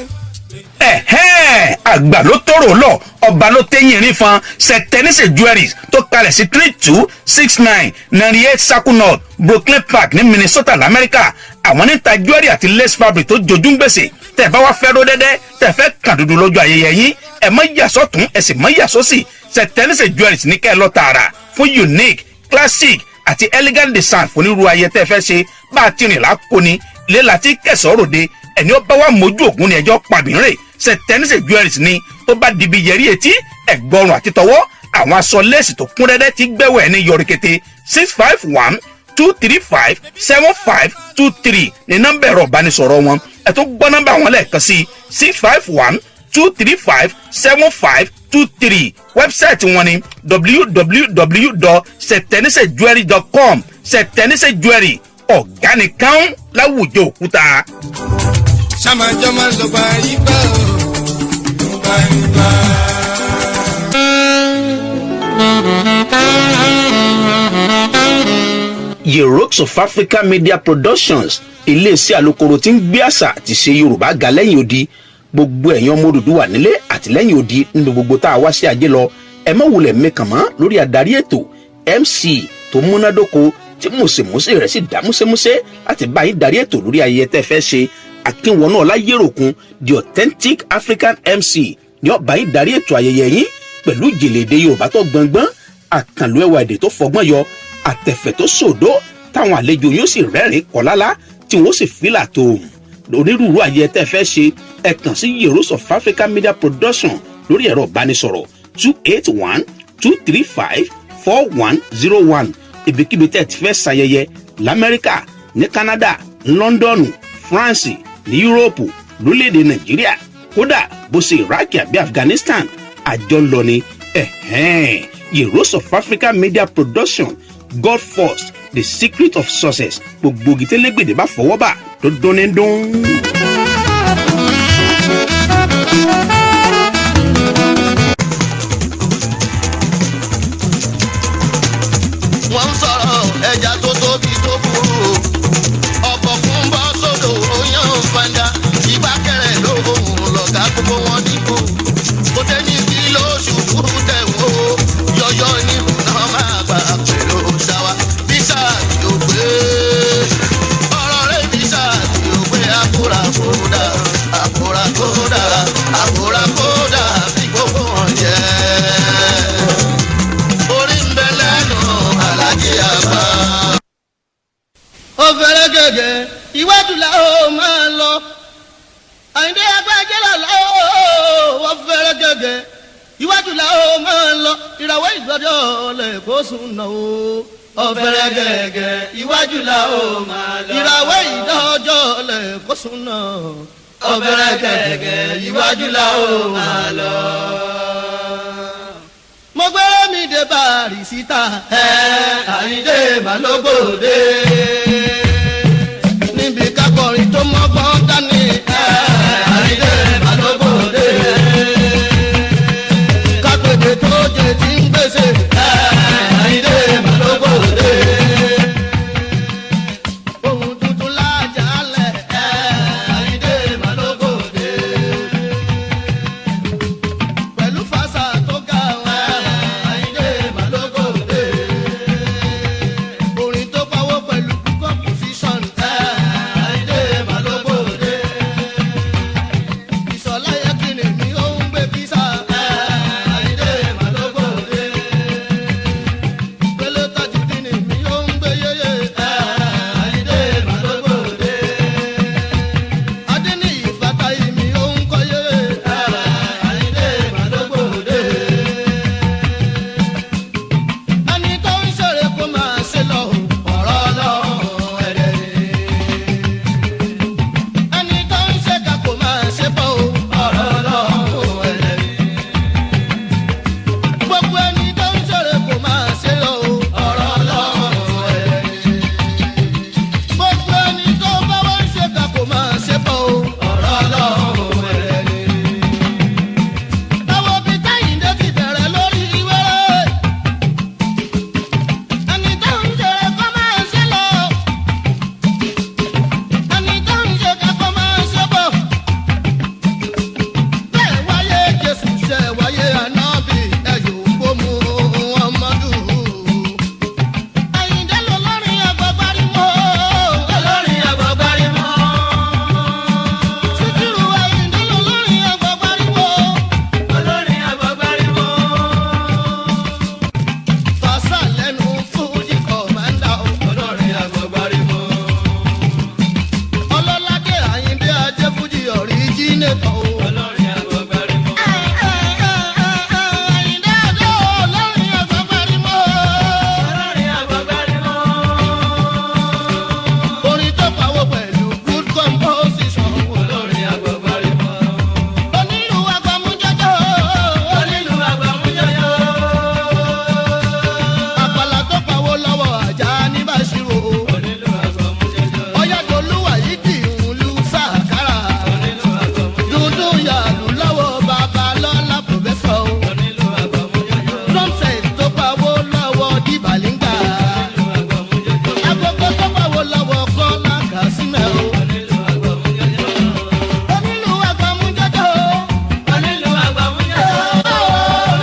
àgbà ló tọrọ lọ ọba ló tẹyìn rí fan Septenise Jewelries tó kalẹ̀ sí 3269 98 Circle North Brooklyn Park ní Minnesota lamẹ́ríkà. àwọn níta jewelry àti lace fabric tó jojú ń gbèsè tẹ́ bá wá fẹ́ ró dẹ́dẹ́ tẹ́ fẹ́ kàn dúdú lójú ayẹyẹ yín ẹ má yàsọ́ tún ẹ sì má yàsọ́ sí Septenise Jewelries ní kẹ́ ẹ lọ tààrà fún unique classic àti elegant design fún onírúurú ayẹyẹ tẹ́ fẹ́ ṣe bá a ti rìn lákòóní ilé láti kẹsàn-án ròde ẹni ó bá wà mójú ògún ní ẹjọ́ pàbínrè Septenise Jewelries ní tó bá dibi yẹrí etí ẹ̀gbọ́rùn àti tọwọ́ àwọn aṣọ lẹ́sì tó kún rẹ́rẹ́ ti gbẹ́wọ̀ ẹ̀ ní yọríkété 651-235-7523 ní nọ́mbà ẹ̀rọ ìbánisọ̀rọ̀ wọn ẹ̀ tó gbọ́ nọ́mbà wọn lẹ́ẹ̀kan sí 651-235-7523 wẹ́bsáìtì wọn ni www.septenisejewelry.com. Septenise Jewelry ọ̀gá nìkan láwùjọ òkúta. sàmájọ́ máa lọ bá yí bá o bá yí bá. Yerox of Africa Media Productions iléeṣẹ́ alukoro tí ń gbé àṣà àti ṣe Yorùbá ga lẹ́yìn odi. gbogbo ẹ̀yin ọmọ Odùduwà nílé àti lẹ́yìn odi nínú gbogbo tá a wá sí ajé lọ ẹ má wulẹ̀ mẹ́kàn mọ́ lórí adarí ètò MC tó múnádóko tí mùsèmùsè rẹ̀ sì dá músẹ́músẹ́ láti bá yín darí ètò lórí ayẹyẹ tẹ́ fẹ́ ṣe. Akínwọ̀nà Ọláyéròkun the authentic African MC ni ó bá yín darí ètò ayẹyẹ yín pẹ̀lú ìjìnlẹ̀ èdè Yorùbá tó gbọngbọ́n àkànlò ẹwà èdè tó fọgbọ́n yọ àtẹ̀fẹ̀ tó sòdó táwọn àlejò yóò sì rẹ́rìn kọ́lálá tí wọ́n sì fìlà tó onírúurú ayẹyẹ tẹ́ fẹ́ ṣe ẹ kàn sí Yerox of Africa Media Production lórí ẹ̀rọ ìbánisọ̀rọ̀ 281-235-4101 ibikíbi tẹ́ ti fẹ́ ṣayẹyẹ l'Amẹ́ríkà ní Canada ní London France ní Europe lórílẹ̀‐èdè Nàìjíríà kódà bó ṣe Iraq àbí Afghanistan àjọ lọ ni Yerox of Africa Media Production God first the secret of success gbogbo gitẹ́lẹ́gbẹ̀dẹ̀ bá fọwọ́ bà tó dún ní dún. wọ́n ń sọ̀rọ̀ ẹja tó tóbi tó burú ọ̀pọ̀ kún bọ́ sódò oyan fanda ìbákẹ́rẹ́ lóhùn lọ́gà gbogbo wọn dìbò kò tẹ́ ní kí lóṣù kúrú tẹ̀ wó yọyọ ní ìbùnà máa gbà pẹ̀lú ṣáwa bíṣà tí ó gbé ọ̀rọ̀ rẹ̀ bíṣà tí ó gbé àkúrakódà àkúrakódà àkúrakódà bí gbogbo wọn jẹ́. ó fẹ́rẹ́ gẹ́gẹ́ iwájú la ó máa lọ àyíndé agbájẹ́ là ó ó fẹ́rẹ́ gẹ́gẹ́ iwájú la ó máa lọ ìràwọ̀ ìgbọ́dọ̀ lẹ̀ kó sùn náà ó fẹ́rẹ́ gẹ́gẹ́ iwájú la ó máa lọ ìràwọ̀ ìdọ́jọ́ lẹ̀ kó sùn náà ó fẹ́rẹ́ gẹ́gẹ́ iwájú la ó máa lọ. mo gbé mi dé bàrí síta àyíndé màlúgbòde níbi kákọrin tó mọ́gbọ́n dání. kọ́dínẹ̀tọ̀ o. olórin àgbọ̀gbẹ̀rìmọ́. Àyìndé Adé o, olórin àgbọ̀gbẹ̀rìmọ́. olórin àgbọ̀gbẹ̀rìmọ́. Orin tó pawó pẹ̀lú good composition. olórin àgbọ̀gbẹ̀rìmọ́. Onílù agbamújọjọ. onílù àgbàmújọyọ̀. Àpàlà tó pawó lọ́wọ́ àjà ní Bàṣírò. onílù àgbàmújọyọ̀. Ọ̀yàdọ̀lúwà yìí kì í lu sàkárà. onílù àgbàmújọyọ̀. Dúndún yàlù lọ́wọ́ Babalọ́lá pòfẹ́sọ̀ o. onílù àgbàmújọyọ̀. Drumset tó pawó lọ́wọ́ Dìbàlíngà. onílù àgbàmújọyọ̀. Agogo tó pawó lọ́wọ́ Kọ́lá Kàsímẹ̀ o. onílù àgbàmújọyọ̀. Onílù agbamújọjọ. onílù àgbàmújọyọ̀.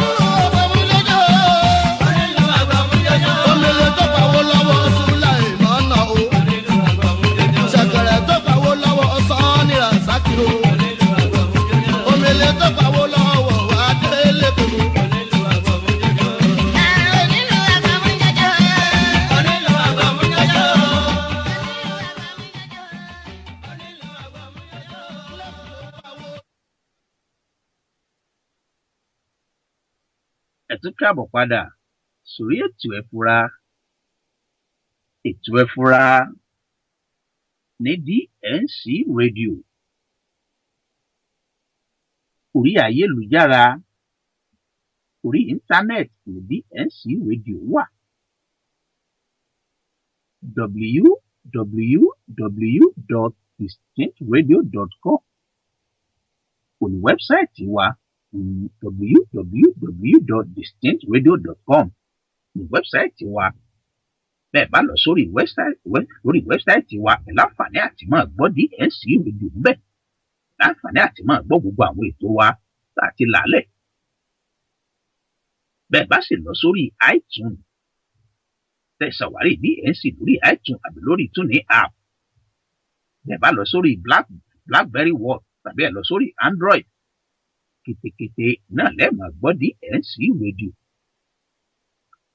Onílù agbamújọjọ. onílù àgbàmújọyọ̀. Omele tó pawó lọ́wọ́ Sùláìmọ́nà o. onílù àgbàmújọyọ̀. Ṣẹ̀kẹ̀rẹ̀ tó pawó lọ́wọ́ Sọ́ọ́nì Ràsákì o. onílù àgbàmújọyọ̀. Omele tó pawó lọ́wọ́ Adélé Kòkó. onílù àgbàmújọyọ̀. Onílù agbamújọjọ. onílù àgbàmújọyọ̀. ẹ tún káàbọ̀ padà sórí ètò ẹ̀fúra ní DNC rédíò orí ayélujára orí íńtánẹ́ẹ̀tì ní DNC rédíò wà www.distinctradio.com òní wẹ́bsáìtì wa www.distinctradio.com ní wẹ́bsáìtì wa bẹ́ẹ̀ bá lọ sórí wẹ́bsáìtì wa ẹ̀ láǹfààní àti máa gbọ́ DNC rédíò ńbẹ̀ láǹfààní àti máa gbọ́ gbogbo àwọn ètò wa láti làálẹ̀ bẹ́ẹ̀ bá sì lọ sórí iTunes tẹ́ ṣàwárí DNC lórí iTunes àbí lórí TuneIn app bẹ́ẹ̀ bá lọ sórí Blackberry World tàbí ẹ lọ sórí Android kètèkètè náà lẹ́ẹ̀máa gbọ́ DNC rédíò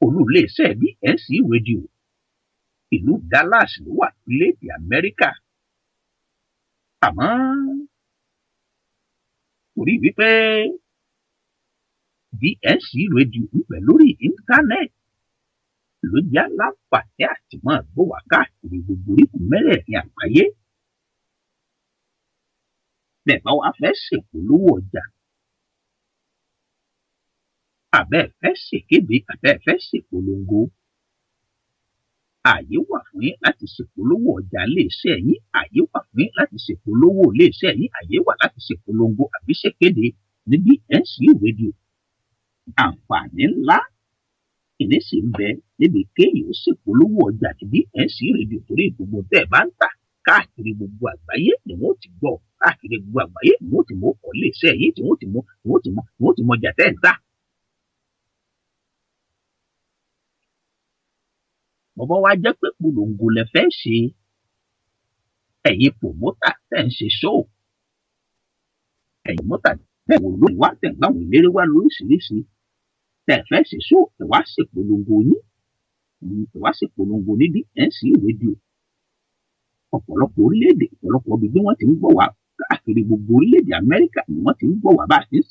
olú-iléeṣẹ́ DNC rédíò ìlú Dallas ló wà nílẹ̀-èdè Amẹ́ríkà àmọ́ torí wípé DNC rédíò ń bẹ lórí íńtánẹ́ẹ̀tì ló já láǹfààní àti máa gbọ́ wá káàkiri gbogbo orígun mẹ́rẹ̀ẹ̀rin àgbáyé bẹ́ẹ̀ bá wá fẹ́ ṣèpolówó ọjà àbẹ́ fẹ́ ṣèkéde àbẹ́ fẹ́ ṣèpolongo ààyè wà fún yín láti ṣèpolówó ọjà iléeṣẹ́ yín ààyè wà fún yín láti ṣèpolówó iléeṣẹ́ yín ààyè wà láti ṣèpolongo àbí ṣèkéde ní DNC rédíò àǹfààní ńlá ìní sì ń bẹ níbi kéèyàn ó ṣèpolówó ọjà ní DNC rédíò torí gbogbo tẹ́ ẹ bá ń tà káàkiri gbogbo àgbáyé ni wọ́n ti gbọ́ káàkiri gbogbo àgbáyé ni wọ́n ti mọ ọkọ̀ iléeṣẹ́ yìí tí wọ́n ti mọ ọjà tẹ́ ẹ ń tà. bọ́bọ́ wá jẹ́ pé polongo lẹ fẹ́ ṣe ẹ̀yin pòmótà tẹ́ ń ṣe ṣóò ẹ̀yin mọ́tà tẹ́ wò lórí wá tẹ̀ ń gbáwọn eléré wá lóríṣiríṣi tẹ́ ẹ fẹ́ ṣe ṣóò ẹ wá ṣèpolongo yín ẹ wá ṣèpolongo ní DNC rédíò ọ̀pọ̀lọpọ̀ orílẹ̀-èdè ọ̀pọ̀lọpọ̀ ibi bí wọ́n ti ń gbọ́ wá káàkiri gbogbo orílẹ̀-èdè Amẹ́ríkà ni wọ́n ti ń gbọ́ wá bá a ti ń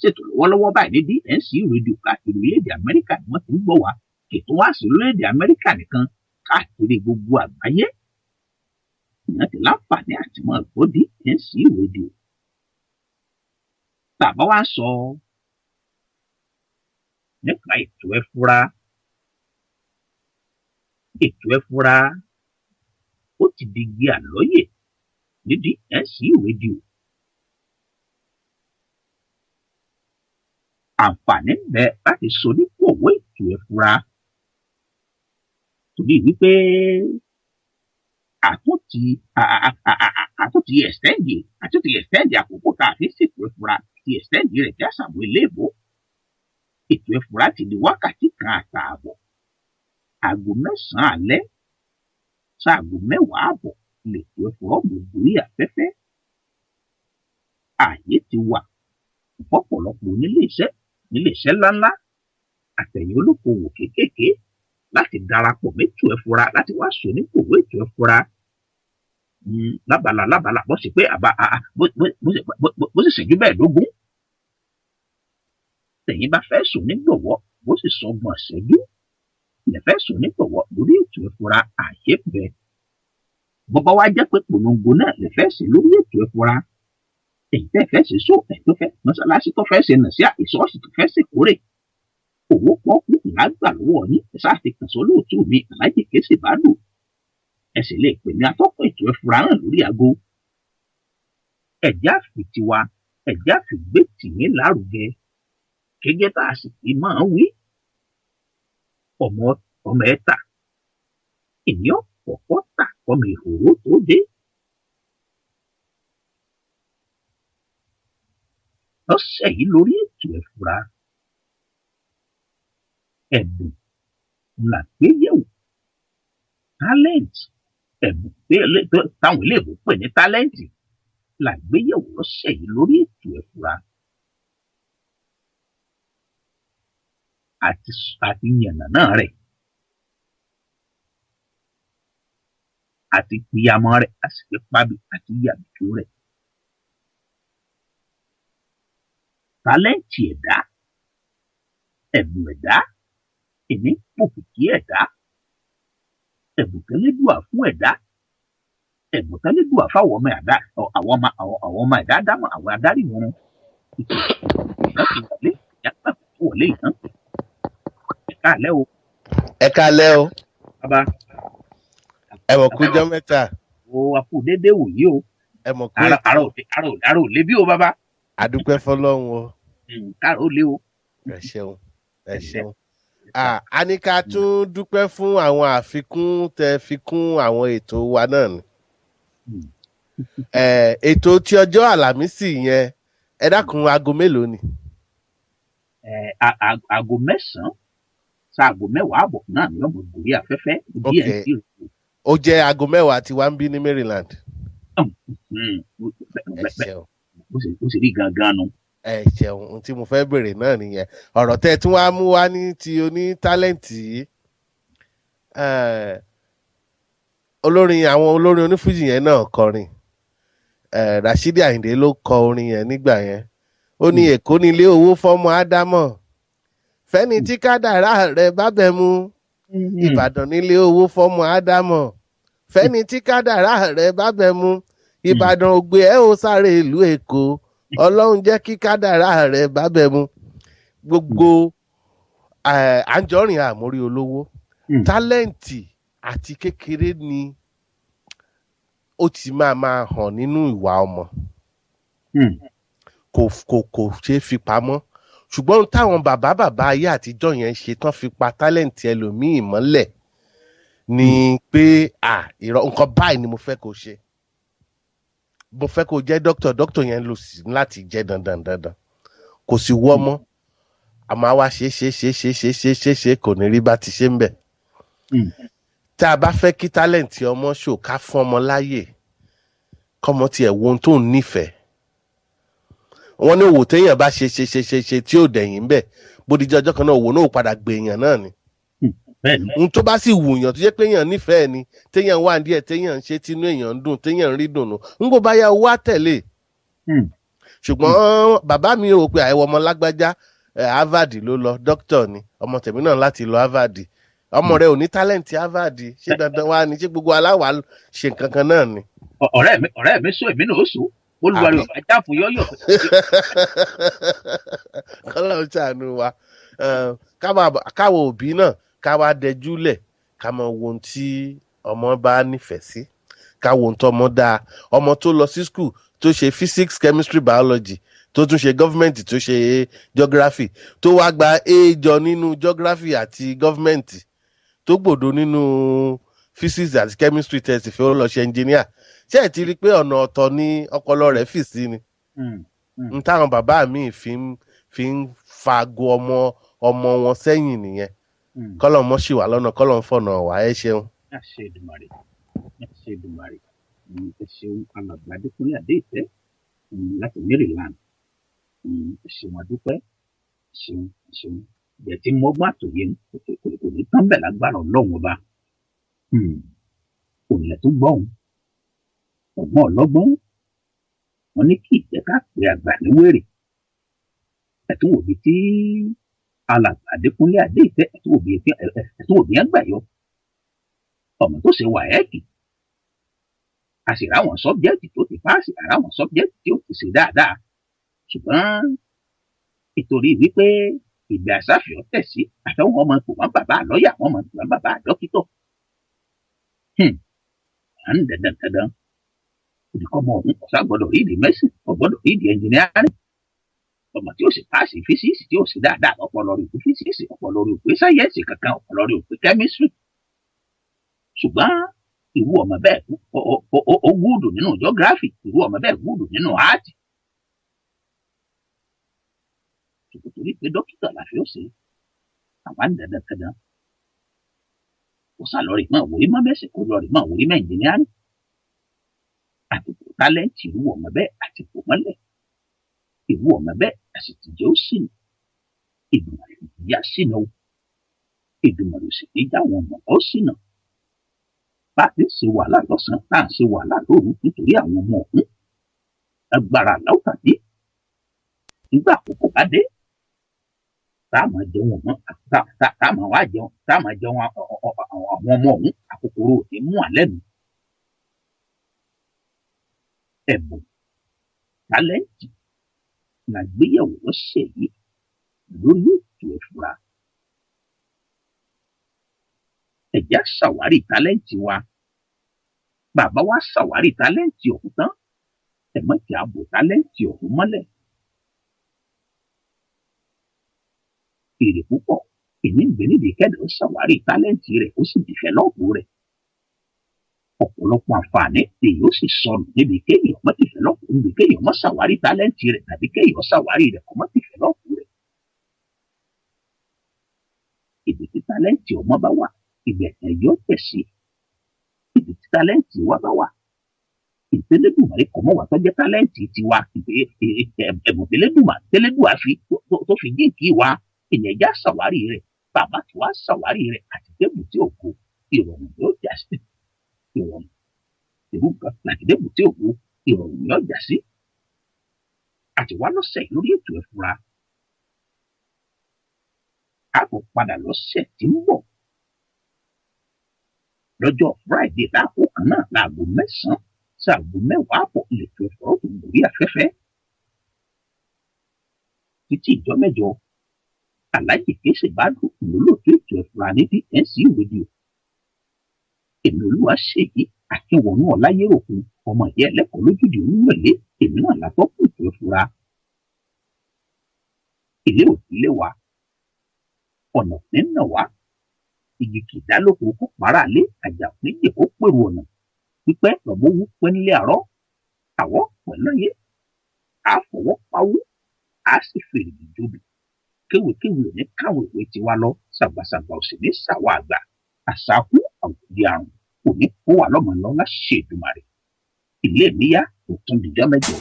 ṣètò lọ́wọ́lọ́wọ́ báyìí ní DNC rédíò káàkiri orílẹ̀-èdè Amẹ́ríkà ni wọ́n ti ń gbọ́ wá ètò wá sí orílẹ̀-èdè Amẹ́ríkà nìkan káàkiri gbogbo àgbáyé ìyẹn ti láǹfààní àti máa gbọ́ DNC rédíò. Tàbá wá sọ nípa ètò ẹ̀fúra ó ti di gbé àlọ́yè ní DNC rédíò. Àǹfààní ń bẹ láti sọ nípa òwò ètò ẹ̀fúra torí wípé àtúntì ẹ̀sẹ́ǹdì àkókò tá a fi ń ṣètò ẹ̀fúra ti ẹ̀sẹ́ǹdì rẹ̀ tí àṣàwò iléèbó. Ètò ẹ̀fúra ti di wákàtí kan àtààbọ̀ aago 9 alẹ́ ṣaago 10 àbọ̀ lètò ẹ̀fúra gbogbo orí afẹ́fẹ́. Ààyè ti wà ọ̀pọ̀lọpọ̀ níléeṣẹ́ ńláńlá àtẹ̀yìn olókoòwò kéékèèké láti darapọ̀ mẹ́tò ẹ̀fúra láti wá sọ nípòwó ètò ẹ̀fúra lábala bó sì pé bó sì ṣẹ́jú bẹ́ẹ̀ lógún tẹ̀yin bá fẹ́ sùn nígbòwọ́ bó sì sọ ọgbọ̀n ṣẹ́jú ilẹ̀ fẹ́ sùn nígbòwọ́ lórí ètò ìfura ààyè bẹ bọ́bá wá jẹ́ pé polongo náà lè fẹ́ sí lórí ètò ìfura èyí tẹ́ fẹ́ sí só ẹ̀ tó fẹ́ mọ́ṣáláṣí tó fẹ́ ṣe nà sí ìṣọ́ọ̀ṣì tó fẹ́ sì kórè owó pọ̀ kúkú lágbà lọ́wọ́ yín ẹ sáà ti kàn sọ lóòtú mi aláàjì Kéṣì Bádù ẹ sì lè pè ní atọ́kùn ètò ìfura náà lórí aago ẹ̀já fi tiwa ẹ̀já fi gbé tìyín lárugẹ gẹ́gẹ́ tá a sì fi máa ń wí ọmọ ẹ tà ènìyàn kọ̀ọ̀kọ́ tà ọmọ ìhòòhò tó dé. lọ́sẹ̀ yìí lórí ètò ìfura ẹ̀bùn là gbé yẹ̀wò talent ẹ̀bùn táwọn iléèwé pè ní talent là gbé yẹ̀wò lọ́sẹ̀ yìí lórí ètò ìfura àti yànnàná rẹ̀ àti pìyàmọ́ rẹ̀ àti pípábí àti yàbìjú rẹ̀. Tálẹ́ǹtì ẹ̀dá ẹ̀bùn ẹ̀dá ìní pòkìkí ẹ̀dá ẹ̀bùn tẹ́lẹ́dùà fún ẹ̀dá ẹ̀bùn tẹ́lẹ́dùà fáwọn ọmọ ẹ̀dá dámọ̀ àwọn adarí wọn láti wọlé ìyàgbà tó wọlé ìtàn. Ẹ káalẹ́ o. Bàbá. Ẹ mọ̀ kú jọ́ mẹ́ta. O a kú déédéé wòyí o. Ẹ mọ̀ kú ara ò lé bí o bàbá. Àdúpẹ́ fọlọ́run o. Kára ó lé o. Ẹ ṣeun. A ní ká tún dúpẹ́ fún àwọn àfikún tẹ́ fi kún àwọn ètò wa náà ni. Ètò tí ọjọ́ àlàmísì yẹn ẹ dákun aago mélòó ni? Aago 9 sáago 10 àbọ̀ náà ni ọmọ ìgbòrí afẹ́fẹ́ díẹ̀ sí òkú. Ó jẹ́ aago 10 tí wá ń bí ní Maryland. Ó sì rí gangan nu. Ẹ ṣeun ohun tí mo fẹ́ bèrè náà nìyẹn ọ̀rọ̀ tẹ́ tún wá mú wá ní ti oní tálẹ́ǹtì yìí àwọn olórin onífújì yẹn náà kọrin Rashidi Ayinde ló kọ orin yẹn nígbà yẹn ó ní Èkó nílé owó fọ́mọ Ádámọ̀ fẹ́ni tí kádàrá rẹ̀ bá bẹ̀ mu Ìbàdàn nílé owó fọ́mọ Ádámọ̀ fẹ́ni tí kádàrá rẹ̀ bá bẹ̀ mu Ìbàdàn ògbé ẹ̀ ó sáré ìlú Èkó Ọlọ́run jẹ́ kí kádàrá rẹ̀ bá bẹ̀ mu gbogbo àjọrìn àmórí olówó tálẹ́ǹtì àti kékeré ni ó ti máa hàn nínú ìwà ọmọ kò ṣeé fi pamọ́ ṣùgbọ́n táwọn bàbá ayé àtijọ́ yẹn ṣe tán fi pa tálẹ́ǹtì ẹlòmíì mọ́lẹ̀ ni pé nǹkan báyìí ni mo fẹ́ kó ṣe mo fẹ́ kó jẹ́ dókítà yẹn lò sí láti jẹ́ dandan kò sí wọ́ mọ́ àmọ́ àwa ṣe kò ní rí bá ti ṣe ń bẹ̀. Tá a bá fẹ́ kí tálẹ̀ǹtì ọmọ ṣò ká fún ọmọ láyè kọ́mọ tiẹ̀ wo ohun tó ń nífẹ̀ẹ́ wọ́n ní òwò téèyàn bá ṣe tí ò dẹ̀yìn bẹ̀ bódìjọ́ ọjọ́ kan náà òwò náà padà gbé èèyàn náà ni. Ohun tó bá sì wùyàn tó jẹ́ pé èèyàn nífẹ̀ẹ́ ni téèyàn wà díẹ̀ téèyàn ń ṣe tínú èèyàn ń dùn téèyàn ń rí dùnú ń gbọ́ bá yá owó àtẹ̀lé. Ṣùgbọ́n bàbá mi rò pé àìwọ̀ ọmọ lágbájá Harvard ló lọ dókítà ni ọmọ tèmi náà láti lọ Harvard ọmọ rẹ ò ní tálẹ̀ǹtì Harvard ṣé dandan wá ni ṣé gbogbo aláwa ṣe nǹkan kan náà ni. ọ̀rẹ́ mi sọ èmi náà ó sọ olùwárí ọ̀gá jáàpù yọ́yọ̀. kọ́lá ń ṣàánú wa káwọn òbí náà ká wá dẹjúlẹ̀ ká mọ ohun tí ọmọ bá nífẹ̀ẹ́ sí ká wo ohun tó ọmọ dáa ọmọ tó lọ sí school tó ṣe physics chemistry biology tó tún ṣe government tó ṣe geography tó wá gba A jọ nínú geography àti government tó gbòdo nínú physics àti chemistry test fi ó lọ ṣe engineer ṣé ẹ ti rí i pé ọ̀nà ọ̀tọ̀ ni ọpọlọ rẹ̀ fì sí ni n táwọn bàbá mi fi ń fago ọmọ wọn sẹ́yìn nìyẹn kọ́lọ̀ mọ́ ṣì wà lọ́nà kọ́lọ̀ ń fọ̀nà wá ẹ ṣeun. ẹ ṣe Èdùmàrè ẹ ṣeun alàgbà Adékúnlé Adéìtẹ́ láti Maryland ẹ ṣeun adúpẹ́ ṣeun ìgbẹ́ tí mo gbọ́ àtòyé kò ní tán bẹ̀ lágbára Ọlọ́run ọba òǹlẹ̀ tó gbọ́ òun ọgbọ́n ọlọ́gbọ́n wọn ní kí ìjẹ́ ká pé àgbà ní wèrè ẹ̀tún òbí tí alàgbà Adékúnlé Adéìtẹ́ ẹ̀tún òbí ẹgbà yọ ọmọ tó ṣe wàhẹ́ẹ̀kì a sì ráwọn sọ́bjẹ́tì tó ti páàsì àráwọn sọ́bjẹ́tì tí ó ti ṣe dáadáa ṣùgbọ́n nítorí wípé ìgbà àṣàfihàn tẹ̀sí àtàwọn ọmọ kò wọ́n bàbá lọ́ọ̀yà wọn mọ̀ nípa bàbá dókítọ̀ à ń dandan olùkọ́ ọmọ ọ̀hún kò ságbọ́dọ̀ rí ìdí mẹ́sìn kò gbọ́dọ̀ rí ìdí ẹnjìnírìn ọmọ tí ó sì páàsì físíìsì tí ó sì dáadáa ọpọlọ rẹ̀ òpé físíìsì ọpọlọ rẹ̀ òpé sáyẹ́ǹsì kankan ọpọlọ rẹ̀ òpé kẹ́mísírì ṣùgbọ́n irú ọmọ bẹ́ẹ̀ ó gúdù nínú jọ́gráfì irú ọmọ bẹ́ẹ̀ gúdù nínú áàtì ṣùgbọ́n torí pé dókítà láfi ó ṣe àwa ń dandan kò sá lọ rí mọ́ wòrí mọ́ mẹ́sìn kó lọ rí mọ́ wòrí mọ́ ẹnjìnírìn àtìkù tálẹ́ǹtì irú ọmọ bẹ́ẹ̀ àtìkù mọ́lẹ̀ irú ọmọ bẹ́ẹ̀ àsìkò jẹ́ ó sì ní ìgbìmọ̀ ìyá sínú ìgbìmọ̀ òsì níjà wọn mọ̀ ó sì nà bá a ti ṣe wàhálà lọ́sàn-án tá à ń ṣe wàhálà lóru nítorí àwọn ọmọ ọ̀hún agbára láwùtàdé nígbà àkókò bá dé tá a máa jẹun ọmọ tá a máa wá jẹun tá a máa jẹun àwọn ọmọ ọ̀hún àkókòrò òní mú àlẹ́ nu ẹ̀bùn tálẹ́ǹtì làgbéyẹ̀wò lọ́sẹ̀ yìí lórí ètò ìfura ẹ̀já ṣàwárí tálẹ́ǹtì wa bàbá wa ṣàwárí tálẹ́ǹtì ọ̀hún tán ẹ̀mọ́tì ààbò tálẹ́ǹtì ọ̀hún mọ́lẹ̀ èrè púpọ̀ èmi ń gbé níbi kẹ́dọ̀ ṣàwárí tálẹ́ǹtì rẹ̀ ó sì dìfẹ́lọ́pù rẹ̀ ọ̀pọ̀lọpọ̀ àǹfààní èyí ó sì sọnù níbi kéèyàn mọ́ dìfẹ́lọ́pù níbi kéèyàn mọ́ ṣàwárí tálẹ́ǹtì rẹ̀ tàbí kéèyàn ṣàwárí rẹ̀ kọ́ mọ́ dìfẹ́lọ́pù rẹ̀ ibi tí tálẹ́ǹtì ọmọ bá wà ibẹ̀ ẹ̀ yóò tẹ̀sí ibi tí tálẹ́ǹtì wa bá wà ìtẹ́lẹ́dùmarè kọ́ mọ́ wà tó jẹ́ tálẹ́ǹtì tiwa ẹ̀bùn tẹ́lẹ́dùmarè fi tó fi jíǹkì wa ènìyàn já ṣàwárí rẹ̀ bàbá tí wàá ṣàwárí rẹ̀ àti débù tí òkú ìrọ̀rùn yóò jà sí ìrọ̀rùn ìlú kan láti débù tí òkú ìrọ̀rùn yóò jà sí àti wá lọ́sẹ̀ lórí ètò ìfura a kò padà lọ́sẹ̀ tí ń bọ̀ lọ́jọ́ Friday láàkó kan náà láago 9 sáago 10 àbọ̀ ìletò ìfọ̀rọ̀ tó lórí afẹ́fẹ́ títí ìjọ mẹ́jọ aláàjì kéṣe bá dùn lólótó ètò ìfura ní DNC rédíò èmi olúwa ṣèyí akínwọnú ọláyéròkun ọmọ ìyá ẹlẹ́kọ̀ọ́ lójúde olúwẹ̀lé èmi náà látọ́kùn ètò ìfura ilé òdílé wa ọ̀nà nínà wa igi kìdálóko kó para lé àjà méjì kó pèrò ọ̀nà pípẹ́ lọ́mọ́wú pẹ́ nílé àárọ̀ àwọ̀ pẹ̀lọ́yé á fọwọ́ pawó á sì fèrè ìjọbi kéwèkéwè ò ní káwọn ìwé tiwa lọ ṣàgbàṣàgbà ò sì ní ṣàwọ̀ àgbà àṣàkú àwòdì àrùn kò ní kó wà lọ́mọ lọ láṣẹ Èdùmàrè ilé mi yá kò tún dìjọ́ mẹ́jọ.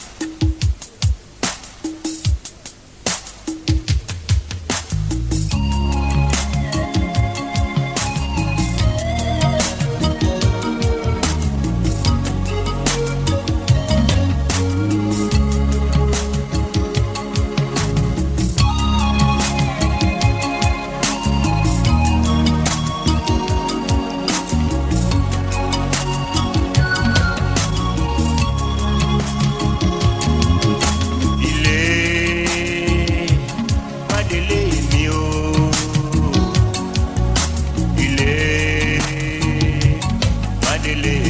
Ilé